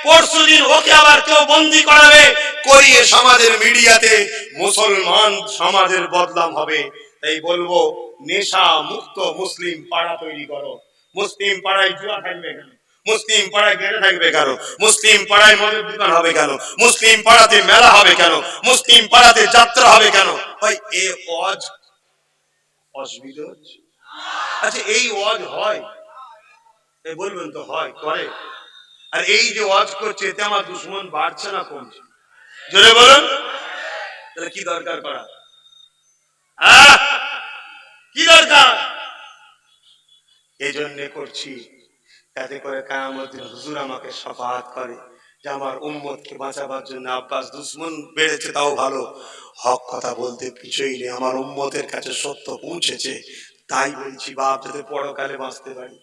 পরশুদিন ওকে আবার কেউ বন্দী করাবে, করিয়ে সমাজের মিডিয়াতে মুসলমান সমাজের বদনাম হবে। তাই বলবো, নেশা মুক্ত মুসলিম পাড়া তৈরি করো। মুসলিম পাড়ায় জুয়া থাকবে কেন? মুসলিম পাড়ায় গেড়ে থাকবে কেন? মুসলিম পাড়ায় মদের দোকান হবে কেন? মুসলিম পাড়াতে মেলা হবে কেন? মুসলিম পাড়াতে যাত্রা হবে কেন? ভাই এ ওয়াজ অসুবিধা হচ্ছে? আচ্ছা এই ওয়াজ হয়? এ বলবেন তো হয়, করে? আর এই যে ওয়াজ করছে এতে আমার দুশ্মন বাড়ছে না কমছে? জোরে বলুন। তাহলে কি দরকার করা? কি দরকার? এই জন্য করছি, যাতে করে কিয়ামত দিন হুজুর আমাকে শাফাআত করে যে আমার উম্মতকে বাঁচাবার জন্য আব্বাস দুশ্মন বেড়েছে তাও ভালো, হক কথা বলতে পিছই নেই, আমার উম্মতের কাছে সত্য পৌঁছেছে। তাই বলছি বাপ, যাতে পরকালে বাঁচতে পারি।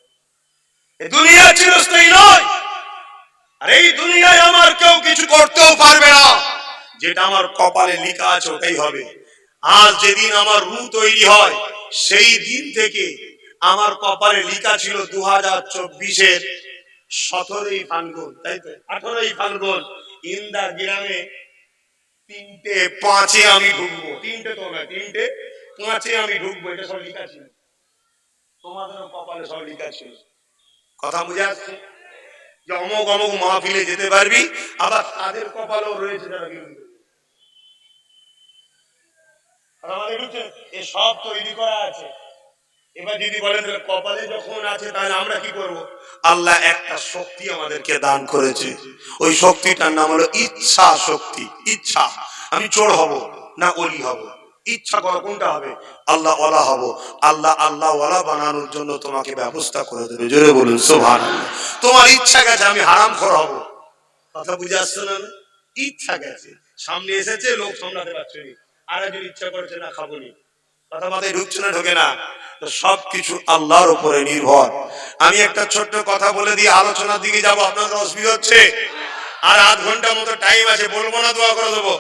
এই দুনিয়া চিরস্থায়ী নয়, আর এই দুনিয়ায় আমার কেউ কিছু করতেও পারবে না। যেটা আমার কপালে লেখা আছে ওটাই হবে। আজ যেদিন আমার রূহ তৈরি হয়, সেই দিন থেকে আমার কপালে লেখা ছিল 2024-এর 17ই ফাল্গুন, তাই তো 18ই ফাল্গুন ইন্দা গ্রামে 3:05 আমি ঢুকবো। 3টে তো না, 3:05 আমি ঢুকবো, এটা সব লেখা ছিল। তোমাদেরও কপালে সব লেখা ছিল। কথা বুঝে আসছে? যে অমুক অমুক মাহফিলে যেতে পারবি, আবার তাদের কপালেও রয়েছে যারা বিরোধী। এ সব তৈরি করা আছে। এবার যদি বলেন কপালে যখন আছে তাহলে আমরা কি করব? আল্লাহ একটা শক্তি আমাদেরকে দান করেছে, ওই শক্তিটার নাম হলো ইচ্ছা শক্তি। ইচ্ছা, আমি চোর হব না ওলি হব, ইচ্ছা করো কোনটা হবে? আল্লাহ ওয়ালা হব। আল্লাহ আল্লাহ ওয়ালা বানানোর জন্য তোমাকে ব্যবস্থা করে দেবে। জোরে বলুন সুবহানাল্লাহ। তোমার ইচ্ছা গেছে আমি হারামখোর হব, কথা বুঝে আসছে না? ইচ্ছা গেছে, সামনে এসেছে, লোক সামলাতে পারছে না, আর একজন ইচ্ছা করেছে না খাবনি, কথা মাথায় ঢুকছে না ঢোকে না? তো সবকিছু আল্লাহর উপরে নির্ভর। আমি একটা ছোট্ট কথা বলে দিয়ে আলোচনার দিকে যাব, আপনাদের অসুবিধা হচ্ছে? আর আধ ঘন্টা মতো টাইম আছে, বলবো না দোয়া করে দেবো?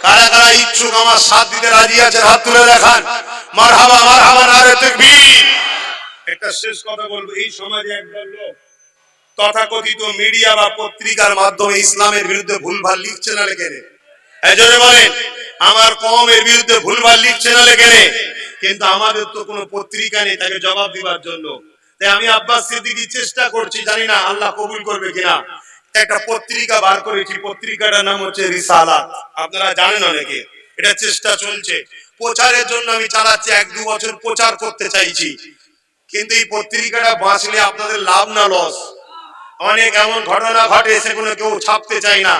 কারা কারা ইচ্ছুক আমার সাথ দিতে রাজি আছে হাত তুলে দেখান। মারহাবা মারহাবা, নারে তাকবীর। একটা শেষ কথা বলবো, এই সমাজে একদল লোক তথাকথিত মিডিয়া বা পত্রিকার মাধ্যমে ইসলামের বিরুদ্ধে ভুলভাল লিখছে না লেখে নে? এজন্য বলেন, আমার কওমের বিরুদ্ধে ভুলভাল লিখছে না লেখে নে? কিন্তু আমাদের তো কোনো পত্রিকা নেই তাকে জবাব দিবার জন্য। তাই আমি আব্বাস সিদ্দিকী চেষ্টা করছি, জানি না আল্লাহ কবুল করবে কিনা, একটা পত্রিকা বার করেছি, পত্রিকাটার নাম হচ্ছে রিসালাত। আপনারা জানেন অনেকে, এটা চেষ্টা চলছে প্রচারের জন্য, আমি চালাচ্ছি, 1-2 বছর প্রচার করতে চাইছি। কিন্তু এই পত্রিকাটা বাঁচলে আপনাদের লাভ না লস? অনেক এমন ঘটনা ঘটে সেগুলো কেউ ছাপতে চায় না,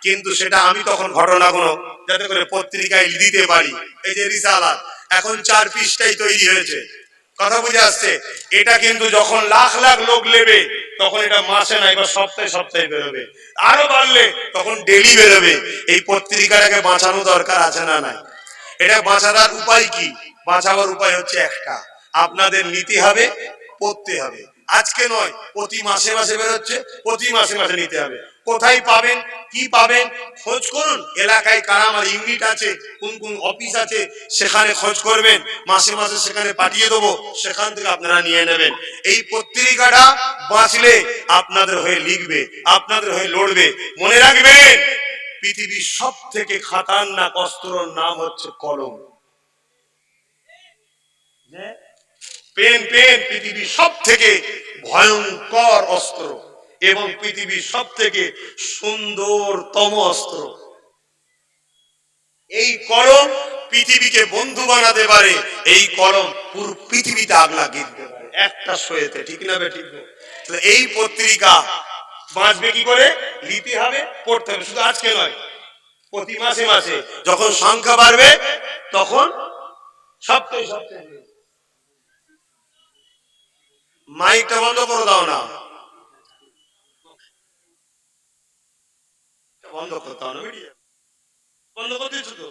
কিন্তু সেটা আমি তখন ঘটনাগুলো যাতে করে পত্রিকায় দিতে পারি। এই যে রিসালাত এখন 4 পৃষ্ঠায় তৈরি হয়েছে, কথা বুঝে আসছে? এটা কিন্তু যখন লাখ লাখ লোক নেবে তখন এটা মাসে না, এবার সপ্তাহে সপ্তাহে বেরোবে, আরো বাড়লে তখন ডেলি বেরোবে। এই পত্রিকাটাকে বাঁচানো দরকার আছে না নাই? এটা বাঁচাবার উপায় কি? বাঁচাবার উপায় হচ্ছে একটা, আপনাদের নিতে হবে, পড়তে হবে। আজকে নয়, প্রতি মাসে মাসে বেরোচ্ছে, প্রতি মাসে মাসে নিতে হবে। কোথায় পাবেন, কি পাবেন, খোঁজ করুন। এলাকায় কারা আমার ইউনিট আছে, কোন কোন অফিস আছে, সেখানে খোঁজ করবেন, মাসে মাসে সেখানে পাঠিয়ে দেবো, সেখান থেকে আপনারা নিয়ে নেবেন। এই পত্রিকাটা বাঁচলে আপনাদের হয়ে লিখবে, আপনাদের হয়ে লড়বে। মনে রাখবেন, পৃথিবীর সব থেকে খাতারনাক অস্ত্রর নাম হচ্ছে কলম। পেন, পেন পৃথিবীর সব থেকে ভয়ঙ্কর অস্ত্র এবং পৃথিবীর সব থেকে সুন্দরতম অস্ত্র। এই কলম পৃথিবীকে বন্ধু বানাতে পারে, এই কলম পুরো পৃথিবীতে আগ লাগিয়ে দিতে পারে একটা সয়েতে, ঠিক না ঠিক না? এই পত্রিকা বাঁচবে কি করে? লিখতে হবে, পড়তে হবে, শুধু আজকে নয়, প্রতি মাসে মাসে। যখন সংখ্যা বাড়বে তখন সপ্তাহে সপ্তাহে। মাইকটা বন্ধ করে দাও না, বন্ধ করতে হবে না, মিডিয়া বন্ধ করে দিয়েছো তো।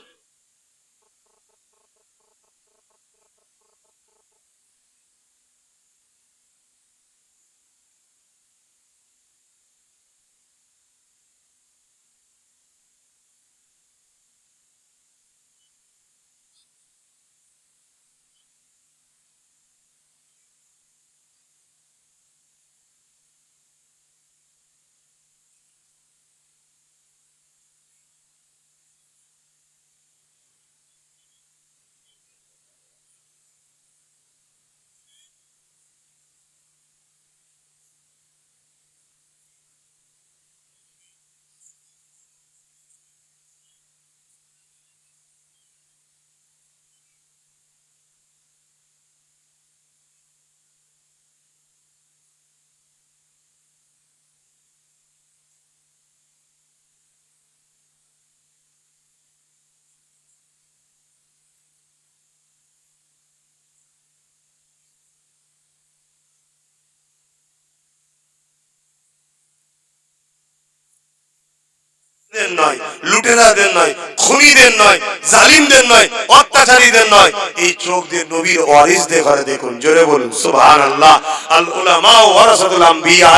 চোরদের নয়, লুটেরাদের নয়, খুনিদের নয়, জালিমদের নয়, অত্যাচারীদের নয়, এই চোখদের নবীর ওয়ারিসদের ঘরে দেখুন। জোরে বলুন সুবহানাল্লাহ। আল উলামা ওয়ারাসাতুল আম্বিয়া,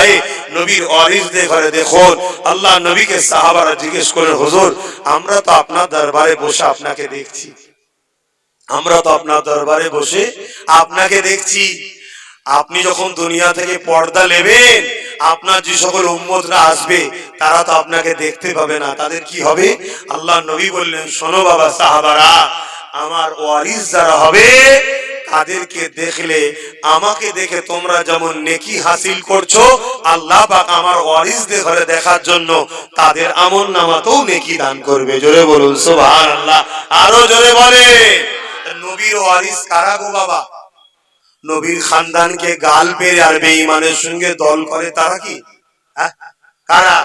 নবীর ওয়ারিসদের ঘরে দেখুন। আল্লাহ নবীকে সাহাবারা জিজ্ঞেস করেন, হুজুর আমরা তো আপনার দরবারে বসে আপনাকে দেখছি, আমরা তো আপনার দরবারে বসে আপনাকে দেখছি, আপনি যখন দুনিয়া থেকে পর্দা নেবেন আপনার যে সকল উম্মতরা আসবে তারা তো আপনাকে দেখতে পাবে না, তাদের কি হবে? আল্লাহ নবী বললেন, শোনো বাবা সাহাবারা, আমার ওয়ারিস যারা হবে তাদেরকে দেখলে আমাকে দেখে তোমরা যেমন নেকি হাসিল করছো, আল্লাহ পাক আমার ওয়ারিসদের ঘরে দেখার জন্য তাদের আমলনামাতেও নেকি দান করবে। জোরে বলুন সুবহানাল্লাহ। আরো জোরে বলে। নবীর ওয়ারিস কারা গো বাবা? নবীর খানদানকে গাল পেরে আর বেঈমানের সঙ্গে দল করে তারা কি? কারা?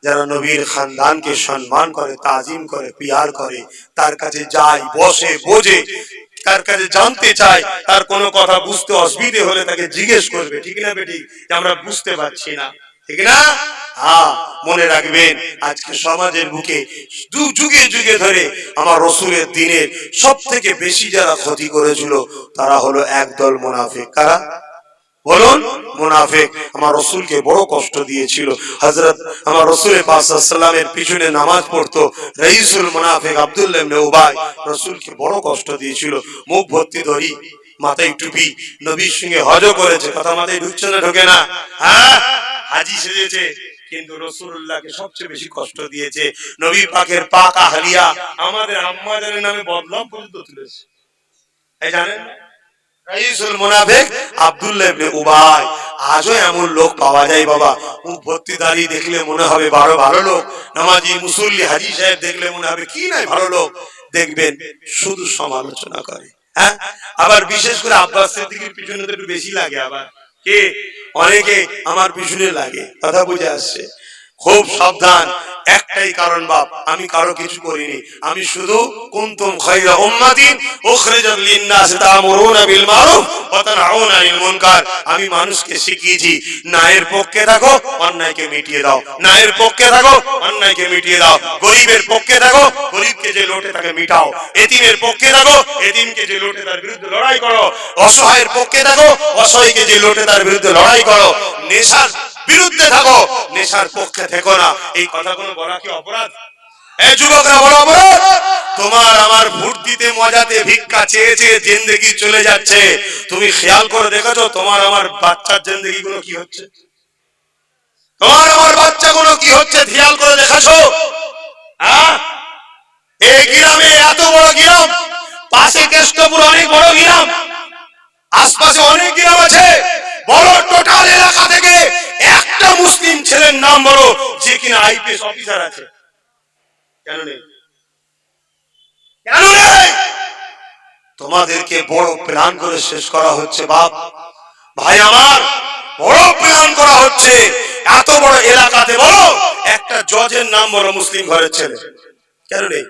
যারা নবীর খানদানকে সম্মান করে, তাজিম করে, পিয়ার করে, তার কাছে যায়, বসে, বোঝে, তার কাছে জানতে চায়, তার কোনো কথা বুঝতে অসুবিধে হলে তাকে জিজ্ঞেস করবে, ঠিক না বেটি, আমরা বুঝতে পারছি না, ঠিক না? হ্যাঁ, মনে রাখবেন আজকে সমাজের বুকে যুগে যুগে ধরে আমার রসুলের দিনের সব থেকে বেশি যারা ক্ষতি করেছিল তারা হলো একদল মুনাফিক। কারা? বলুন। মুনাফিক আমার রসুলকে বড় কষ্ট দিয়েছিল। হযরত আমার রসুলের পাক সাল্লাল্লাহু আলাইহি ওয়াসাল্লামের পিছনে নামাজ পড়তো রাইসুল মুনাফিক আব্দুল্লাহ ইবনে উবাই, রসুলকে বড় কষ্ট দিয়েছিল। মুখ ভর্তি দড়ি, মাথায় টুপি, নবীর সঙ্গে হজও করেছে, কথা মাথায় ঢুকছে না? ঢোকে না? হ্যাঁ, হাজী সেজেছে, কিন্তু রাসূলুল্লাহকে সবচেয়ে বেশি কষ্ট দিয়েছে। নবী পাকের পাক আহলিয়া আমাদের আম্মা জানের নামে বদনাম পর্যন্ত তুলেছে। এই জানেন রাইসুল মুনাফিক আব্দুল্লাহ ইবনে উবাই। আজও এমন লোক পাওয়া যায় বাবা, মুখ ভর্তি দাড়ি দেখলে মনে হবে বড় ভালো লোক, নামাজি মুসল্লি হাজী সাহেব দেখলে মনে হবে কি নাই ভালো লোক, দেখবেন শুধু সমালোচনা করে। হ্যাঁ, আবার বিশেষ করে আব্বাস সিদ্দিকীর পিছনে তো একটু বেশি লাগে। আবার কে? অনেকে আমার পিছনে লাগে, কথা বুঝে আসছে? খুব সাবধান। একটাই কারণ বাপ, আমি কারো কিছু করিনি, আমি শুধু কুনতুম খায়রা উম্মাতিন উখরিজাত লিন-নাস তা'মুরুনা বিল মারুফ ওয়া তানহাউনা আনিল মুনকার। আমি মানুষকে শিখিয়েছি ন্যায়ের পক্ষে থাকো, অন্যায়কে মিটিয়ে দাও, ন্যায়ের পক্ষে থাকো, অন্যায়কে মিটিয়ে দাও, গরিবের পক্ষে থাকো, গরিবকে যে লোটে তাকে মিটাও, এতিমের পক্ষে থাকো, এতিমকে যে লোটে তার বিরুদ্ধে লড়াই করো, অসহায়ের পক্ষে থাকো, অসহায়কে যে লোটে তার বিরুদ্ধে লড়াই করো, নেশার বিরুদ্ধে থাকো, নেশার পক্ষে থেকো না। এই কথাগুলো বলা কি অপরাধ? এই যুবকরা বলো অপরাধ? তোমার আমার ভোট দিতে মজাতে ভিক্ষা চেয়ে চেয়ে জিন্দেগি চলে যাচ্ছে, তুমি খেয়াল করে দেখেছো তোমার আমার বাচ্চার জিন্দেগি গুলো কি হচ্ছে? তোমার আমার বাচ্চাগুলো কি হচ্ছে খেয়াল করে দেখেছো? হ্যাঁ, এই গ্রামে এত বড় গ্রাম, পাশে কেষ্টপুর অনেক বড় গ্রাম, আশপাশে অনেক গ্রাম আছে, বড় টোটাল এলাকা থেকে একটা মুসলিম ছেলের নাম বলো যে কিনা আইপিএস অফিসার আছে। কেন নেই? কেন নেই? তোমাদেরকে বড় প্ল্যান করে শেষ করা হচ্ছে বাপ, ভাই আমার, বড় প্ল্যান করা হচ্ছে। এত বড় এলাকাতে বলো একটা জজের নাম বলো মুসলিম ঘরের ছেলে, কেন নেই?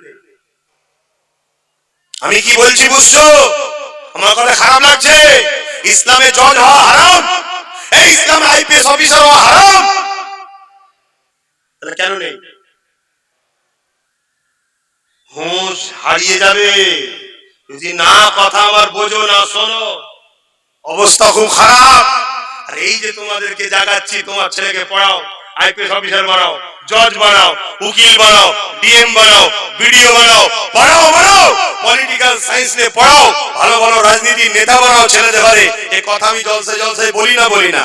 আমি কি বলছি বুঝছো? আমার কথা খারাপ লাগছে? ইসলামে জজ হওয়া হারাম, এই ইসলামে আইপিএস অফিসার হওয়া হারাম, তাহলে কেন নেই? হুঁশ হারিয়ে যাবে যদি না কথা আমার বোঝো, না শোনো। অবস্থা খুব খারাপ। আর এই যে তোমাদেরকে জাগাচ্ছি, তোমার ছেলেকে পড়াও, আইপিএস অফিসার বানাও, জজ বানাও, উকিল বানাও, ডিএম বানাও, বিডিও বানাও, পড়াও বানাও, পলিটিক্যাল সায়েন্স নিয়ে পড়াও, ভালো ভালো রাজনীতির নেতা বানাও ছেলেদের ঘরে। এই কথা আমি জলসায় জলসায় বলি না? বলি না?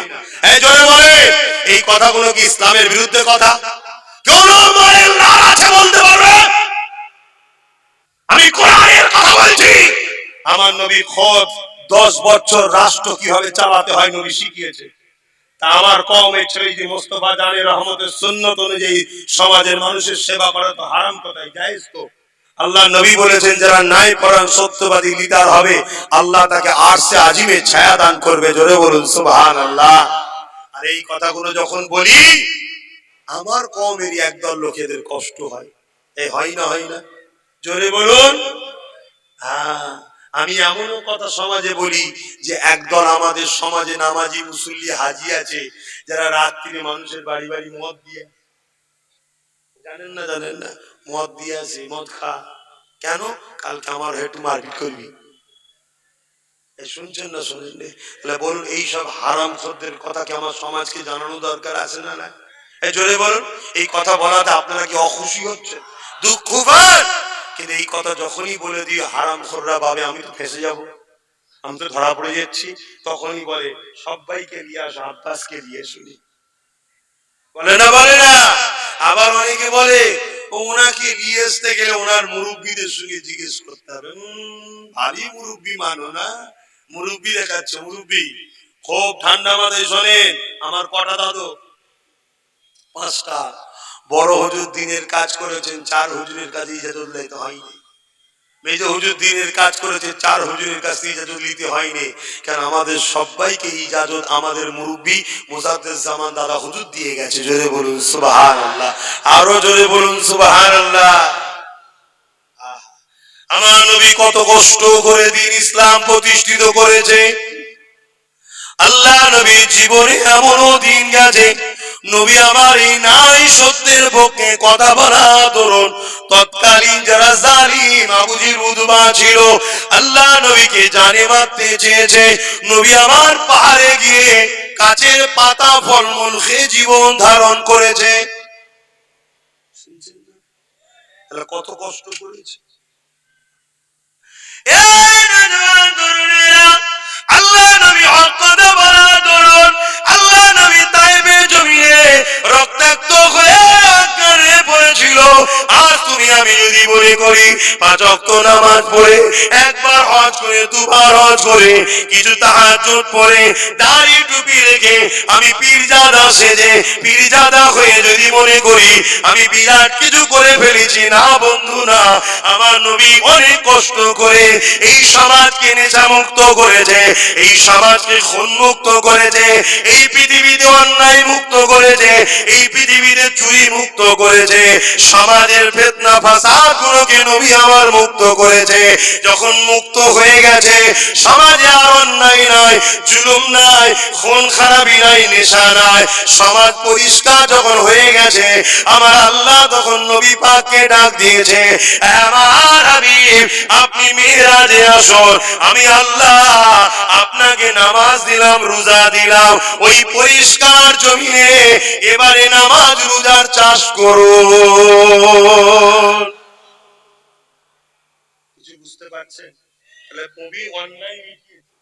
এই জোরে বলে। এই কথাগুলো কি ইসলামের বিরুদ্ধে কথা? কোন মায়ের লাল আছে বলতে পারবে? আমি কোরআনের কথা বলছি। আমার নবী খোদ 10 বছর রাষ্ট্র কিভাবে চালাতে হয় নবী শিখিয়েছে। তা আমার কওমের ছেলে যদি মোস্তফা জানের রহমতের সুন্নত অনুযায়ী সমাজের মানুষের সেবা করা তো হারাম কোথায়, জায়েজ তো? আল্লাহ নবী বলেছেন যারা ন্যায় পরায়ণ সত্যবাদী লিডার হবে আল্লাহ তাকে আরশে আজিমে ছায়া দান করবে। জোরে বলুন সুবহানাল্লাহ। আর এই কথাগুলো যখন বলি আমার কওমেরই একদল লোকেদের কষ্ট হয়। এই হয় না? হয় না? জোরে বলুন। হ্যাঁ, আমি এমনও কথা সমাজে বলি যে একদল আমাদের সমাজে নামাজি মুসল্লি হাজি আছে যারা রাত্রিরে মানুষের বাড়ি বাড়ি মদ দিয়ে জানেন না জানেন না, মদ দিয়ে আছে, মদ খা। কেন? কালকে আমার একটু মারপিট করবি। শুনছেন না শোনেন? তাহলে বলুন, এইসব হারাম খদ্দের কথা কি আমার সমাজকে জানানো দরকার আছে না না? জোরে বলুন, এই কথা বলাতে আপনারা কি অখুশি হচ্ছে, দুঃখ পান? কিন্তু এই কথা যখনই বলে দিই হারাম খোররা ভাবে আমি তো ফেঁসে যাব, আমি তো ধরা পড়ে যাচ্ছি, তখনই বলে সবাইকে নিয়ে আসো, আব্বাসকে দিয়ে শুনি। বলে না বলে না? আবার অনেকে বলে ওনাকে নিয়ে আসতে গেলে ওনার মুরব্বীদের সঙ্গে জিজ্ঞেস করতে হবে। ভারী মুরব্বী মানো না, মুরব্বী দেখাচ্ছে মুরব্বী। খুব ঠান্ডা মাথায় শোনেন, আমার কটা দাদু? 5টা। বড় হুজুর দিনের কাজ করেছেন, 4 হুজুরের কাছে ইজাজত দিতে হয়নি। মেজ হুজুর দিনের কাজ করেছে, 4 হুজুরের কাছে ইজাজত নিতে হয়নি। কারণ আমাদের সবাইকে ইজাজত আমাদের মুরব্বী মুজাদ্দেদ জামান দাদা হুজুর দিয়ে গেছে। জোরে বলুন সুবহানাল্লাহ, আরো জোরে বলুন সুবহানাল্লাহ। আমার নবী কত কষ্ট করে দিন ইসলাম প্রতিষ্ঠিত করেছে। আল্লাহ নবী জীবনে এমনও দিন গেছে, নবী আমার এই নাই সত্যের পক্ষে কথা বলা ধরুন, তৎকালীন যারা জালিম আবুজির উদবা ছিল, আল্লাহ নবীকে জানে মারতে চেয়েছে। নবী আমার পাহাড়ে গিয়ে কাছের পাতা ফলমূল খেয়ে জীবন ধারণ করেছে। কত কষ্ট করেছে। আল্লাহ নবী হক কথা বলা ধরুন, আল্লাহ নবী তাইফের জমিনে রক্তাক্ত হয়ে আকারে পড়েছিল। আর তুমি আমি যদি মনে করি 5 ওয়াক্ত নামাজ পড়ে, একবার হজ করে, 2বার হজ করে, কিছু তাহাজ্জুদ পড়ে, দাড়ি টুপি রেখে আমি পীরজাদা সেজে পীরজাদা হয়ে যদি মনে করি আমি বিরাট কিছু করে ফেলেছি, না বন্ধু না। আমার নবী অনেক কষ্ট করে এই সমাজকে নেশামুক্ত করেছে, এই সমাজকে খুন মুক্ত করেছে, এই পৃথিবীতে অন্যায় মুক্ত করেছে, এই পৃথিবীতে চুরি মুক্ত করেছে, সমাজের ফিতনা ফাসাদ গুলোকে নবী আমার মুক্ত করেছে। যখন মুক্ত হয়ে গেছে, সমাজে আর অন্যায় নাই, জুলুম নাই, খুন খারাপি নাই, নেশা নাই, সমাজ পরিষ্কার যখন হয়ে গেছে, আমার আল্লাহ তখন নবী পাককে ডাক দিয়েছে, আমার হাবিব আপনি মিরাজে আসুন, আমি আল্লাহ আপনাকে নামাজ দিলাম, রোজা দিলাম, ওই পরিষ্কার জমিনে এবারে নামাজ রোজার চাষ করুন। কিছু বুঝতে পারছেন? তাহলে নবী অন্যায় মিটিয়েছে,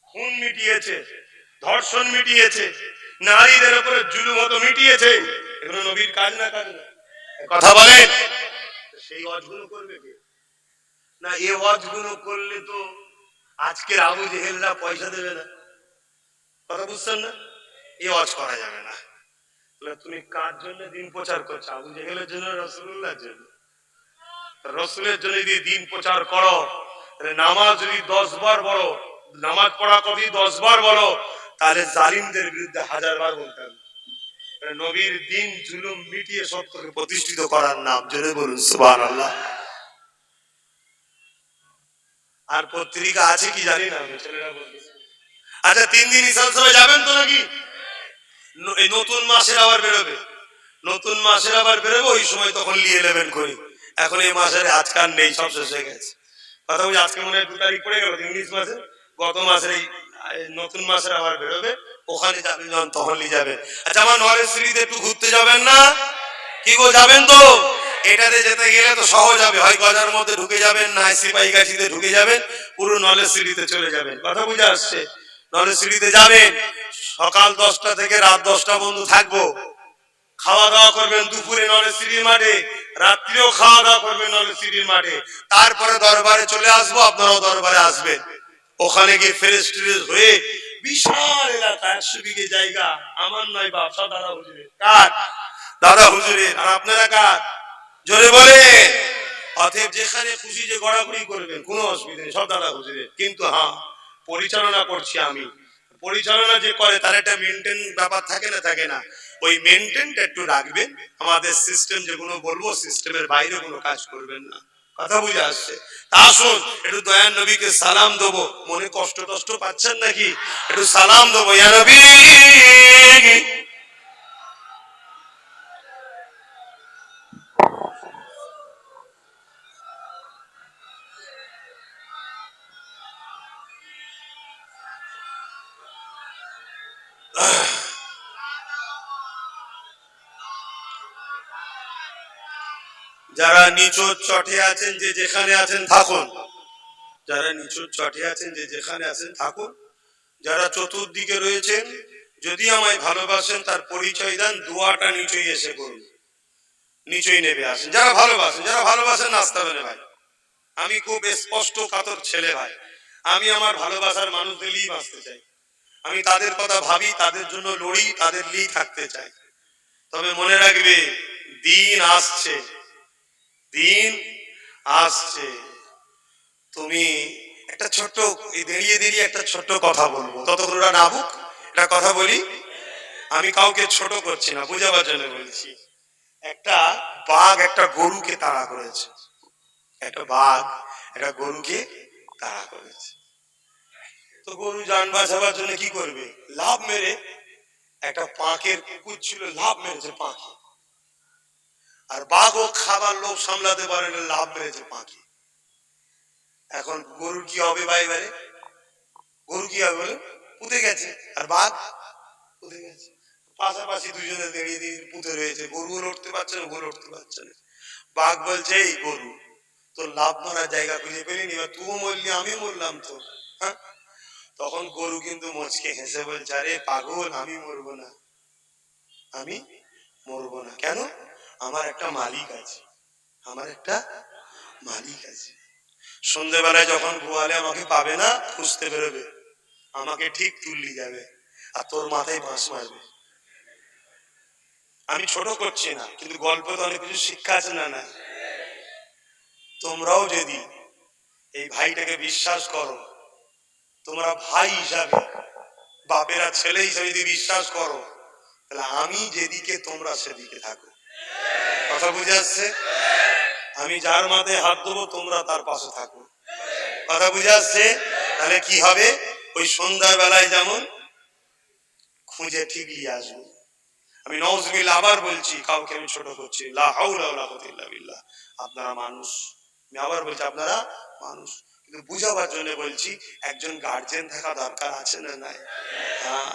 খুন মিটিয়েছে, ধর্ষণ মিটিয়েছে, নারীদের উপরে জুলুম হতো মিটিয়েছে। এগুলো নবীর কাজ না কাজ না? কথা বলেন। সেই ওয়াজগুলো করবে কে? না এই ওয়াজগুলো করলে তো আজকের আবু জেহেলরা পয়সা দেবে না। কথা বুঝছেন না? এই ওয়াজ করা যাবে না। তুমি কার জন্য দিন প্রচার করছো? আবু জেহেলের জন্য, রাসূলুল্লাহর জন্য? রাসূলের জন্য যদি দিন প্রচার করো, নামাজ যদি 10 বার বলো, নামাজ পড়া কবি 10 বার বলো, তাহলে জালিমদের বিরুদ্ধে 1000 বার বলতে হবে। নবীর দিন জুলুম মিটিয়ে সত্যকে প্রতিষ্ঠিত করার নাম। জোরে বলুন সুবহানাল্লাহ। আর পত্রিকা আছে কি জানি না, ছেলেরা বলতেছে। আচ্ছা 3 দিন ইসাল সবাই যাবেন তো নাকি? এই নতুন মাসের আবার বেরোবে, নতুন মাসের আবার বেরোবে, ওই সময় তখন নিয়ে নেবেন করি। এখন এই মাসের আজকাল নেই, সব শেষ হয়ে গেছে। কথা বলছি, আজকে মনে হয় 2 তারিখ পড়ে গেল ইংলিশ মাসে, গত মাসের এই নতুন মাসের আবার বেরোবে, ওখানে যাবেন যখন তখন নিয়ে যাবেন। আচ্ছা আমার নরেশ্রীতে একটু ঘুরতে যাবেন না? কি গো যাবেন তো? এটাতে যেতে গেলে তো সহজ হবে, হয় গজার মধ্যে ঢুকে যাবেন, না সিপাহীগাছিতে ঢুকে যাবেন, পুরো নলেশ্রীতে চলে যাবেন। কথা বুঝে আসছে? নলেশ্রীতে যাবেন, সকাল 10টা থেকে রাত 10টা পর্যন্ত থাকবো, খাওয়া দাওয়া করবেন দুপুরে নলেশ্রীর মাঠে, রাত্রিও খাওয়া দাওয়া করবেন নলেশ্রীর মাঠে, তারপরে দরবারে চলে আসবো, আপনারাও দরবারে আসবেন। ওখানে গিয়ে ফ্রেশ ট্রেশ হয়ে বিশাল এলাকা, 100 বিঘে জায়গা, আমার নয় বাপসা দাদা হুজুরের। কার? দাদা হুজুরের। আর আপনারা কার? জোরে বলে। অতএব যেখানে খুশি যে গড়াগড়ি করবেন, কোনো অসুবিধা নেই, সব দাদা হুজুরের। কিন্তু হ্যাঁ, পরিচালনা করছি আমি। পরিচালনা যে করে তার একটা মেনটেন ব্যাপার থাকে না? থাকে না? ওই মেনটেনটা একটু রাখবেন। আমাদের সিস্টেম যেগুলো বলবো, সিস্টেমের বাইরে কোনো কাজ করবেন না। কথা বুঝে আসছে? তা আসুন একটু দয়ার নবীকে সালাম দেবো। মনে কষ্ট কষ্ট পাচ্ছেন নাকি? একটু সালাম দেবো, ইয়া নবী। যারা নিচুর চটে আছেন যে যেখানে আছেন থাকুন, যারা নিচুর চটে আছেন যে যেখানে আছেন থাকুন, যারা চতুর্দিকে রয়েছেন যদি আমায় ভালোবাসেন তার পরিচয় দেন, দোয়াটা নিচুই এসে করুন, নিচুই নেবে আসেন। যারা ভালোবাসেন, যারা ভালোবাসেন নাচতে হবে না ভাই, আমি খুব স্পষ্ট কাতর ছেলে ভাই, আমি আমার ভালোবাসার মানুষদের নিয়ে বাঁচতে চাই, আমি তাদের কথা ভাবি, তাদের জন্য লড়ি, তাদের নিয়ে থাকতে চাই। তবে মনে রাখবে দিন আসছে, দিন আসছে। তুমি একটা ছোট্ট দাঁড়িয়ে দাঁড়িয়ে একটা ছোট্ট কথা বলবো, ততক্ষণ ওরা নাবুক, একটা কথা বলি। আমি কাউকে ছোট করছি না, বুঝাবার জন্য বলছি। একটা বাঘ একটা গরুকে তাড়া করেছে, একটা বাঘ একটা গরুকে তাড়া করেছে। তো গরু যান বাঁচাবার জন্য কি করবে, লাভ মেরে, একটা পাঁকের কুকুর ছিল, লাভ মেরেছে পাঁকে, আর বাঘও খাবার লোভ সামলাতে পারে না, লাভ মেরেছে পাঁকে। এখন গরুর কি হবে ভাই, এবারে গরু কি হবে বলে, পুঁতে গেছে, আর বাঘ পুঁতে গেছে, পাশাপাশি দুজনে দাঁড়িয়ে দিয়ে পুঁতে রয়েছে, গরু লড়তে পারছে না, গরু লড়তে পারছে না। বাঘ বলছে, এই গরু তোর লাভ মারার জায়গা খুঁজে পেলিনি, এবার তুই মরলি আমি মরলাম তো, হ্যাঁ। তখন গরু কিন্তু মুচকে হেসে বলছে, আরে পাগল, আমি মরবো না, আমি মরবো না। কেন? আমার একটা মালিক আছে, আমার একটা মালিক আছে। সন্ধ্যেবেলায় যখন গোয়ালে আমাকে পাবে না, খুঁজতে বেরোবে, আমাকে ঠিক তুললি যাবে, আর তোর মাথায় বাঁশ মারবে। আমি ছোট করছি না, কিন্তু গল্প তো অনেক কিছু শিক্ষা আছে না, না? তোমরাও যদি এই ভাইটাকে বিশ্বাস করো, তোমরা ভাই হিসাবে, বাপেরা ছেলে হিসাবে যদি বিশ্বাস করো, তাহলে আমি যেদিকে তোমরা সেদিকে থাকো। কথা বুঝে আসছে? আমি যার মাথায় হাত দেবো তোমরা তার পাশে থাকো। কথা বুঝে আসছে? তাহলে কি হবে, ওই সন্ধ্যা বেলায় যেমন খুঁজে ঠিক নিয়ে আসবো। আমি নাউজুবিল্লাহ আবার বলছি, কাউকে আমি ছোট করছি, লা হাওলা ওয়ালা কুওয়াতা ইল্লা বিল্লাহ। আপনারা মানুষ, আমি আবার বলছি আপনারা মানুষ, কিন্তু বুঝাবার জন্য বলছি, একজন গার্জেন থাকা দরকার আছে না নাই? হ্যাঁ,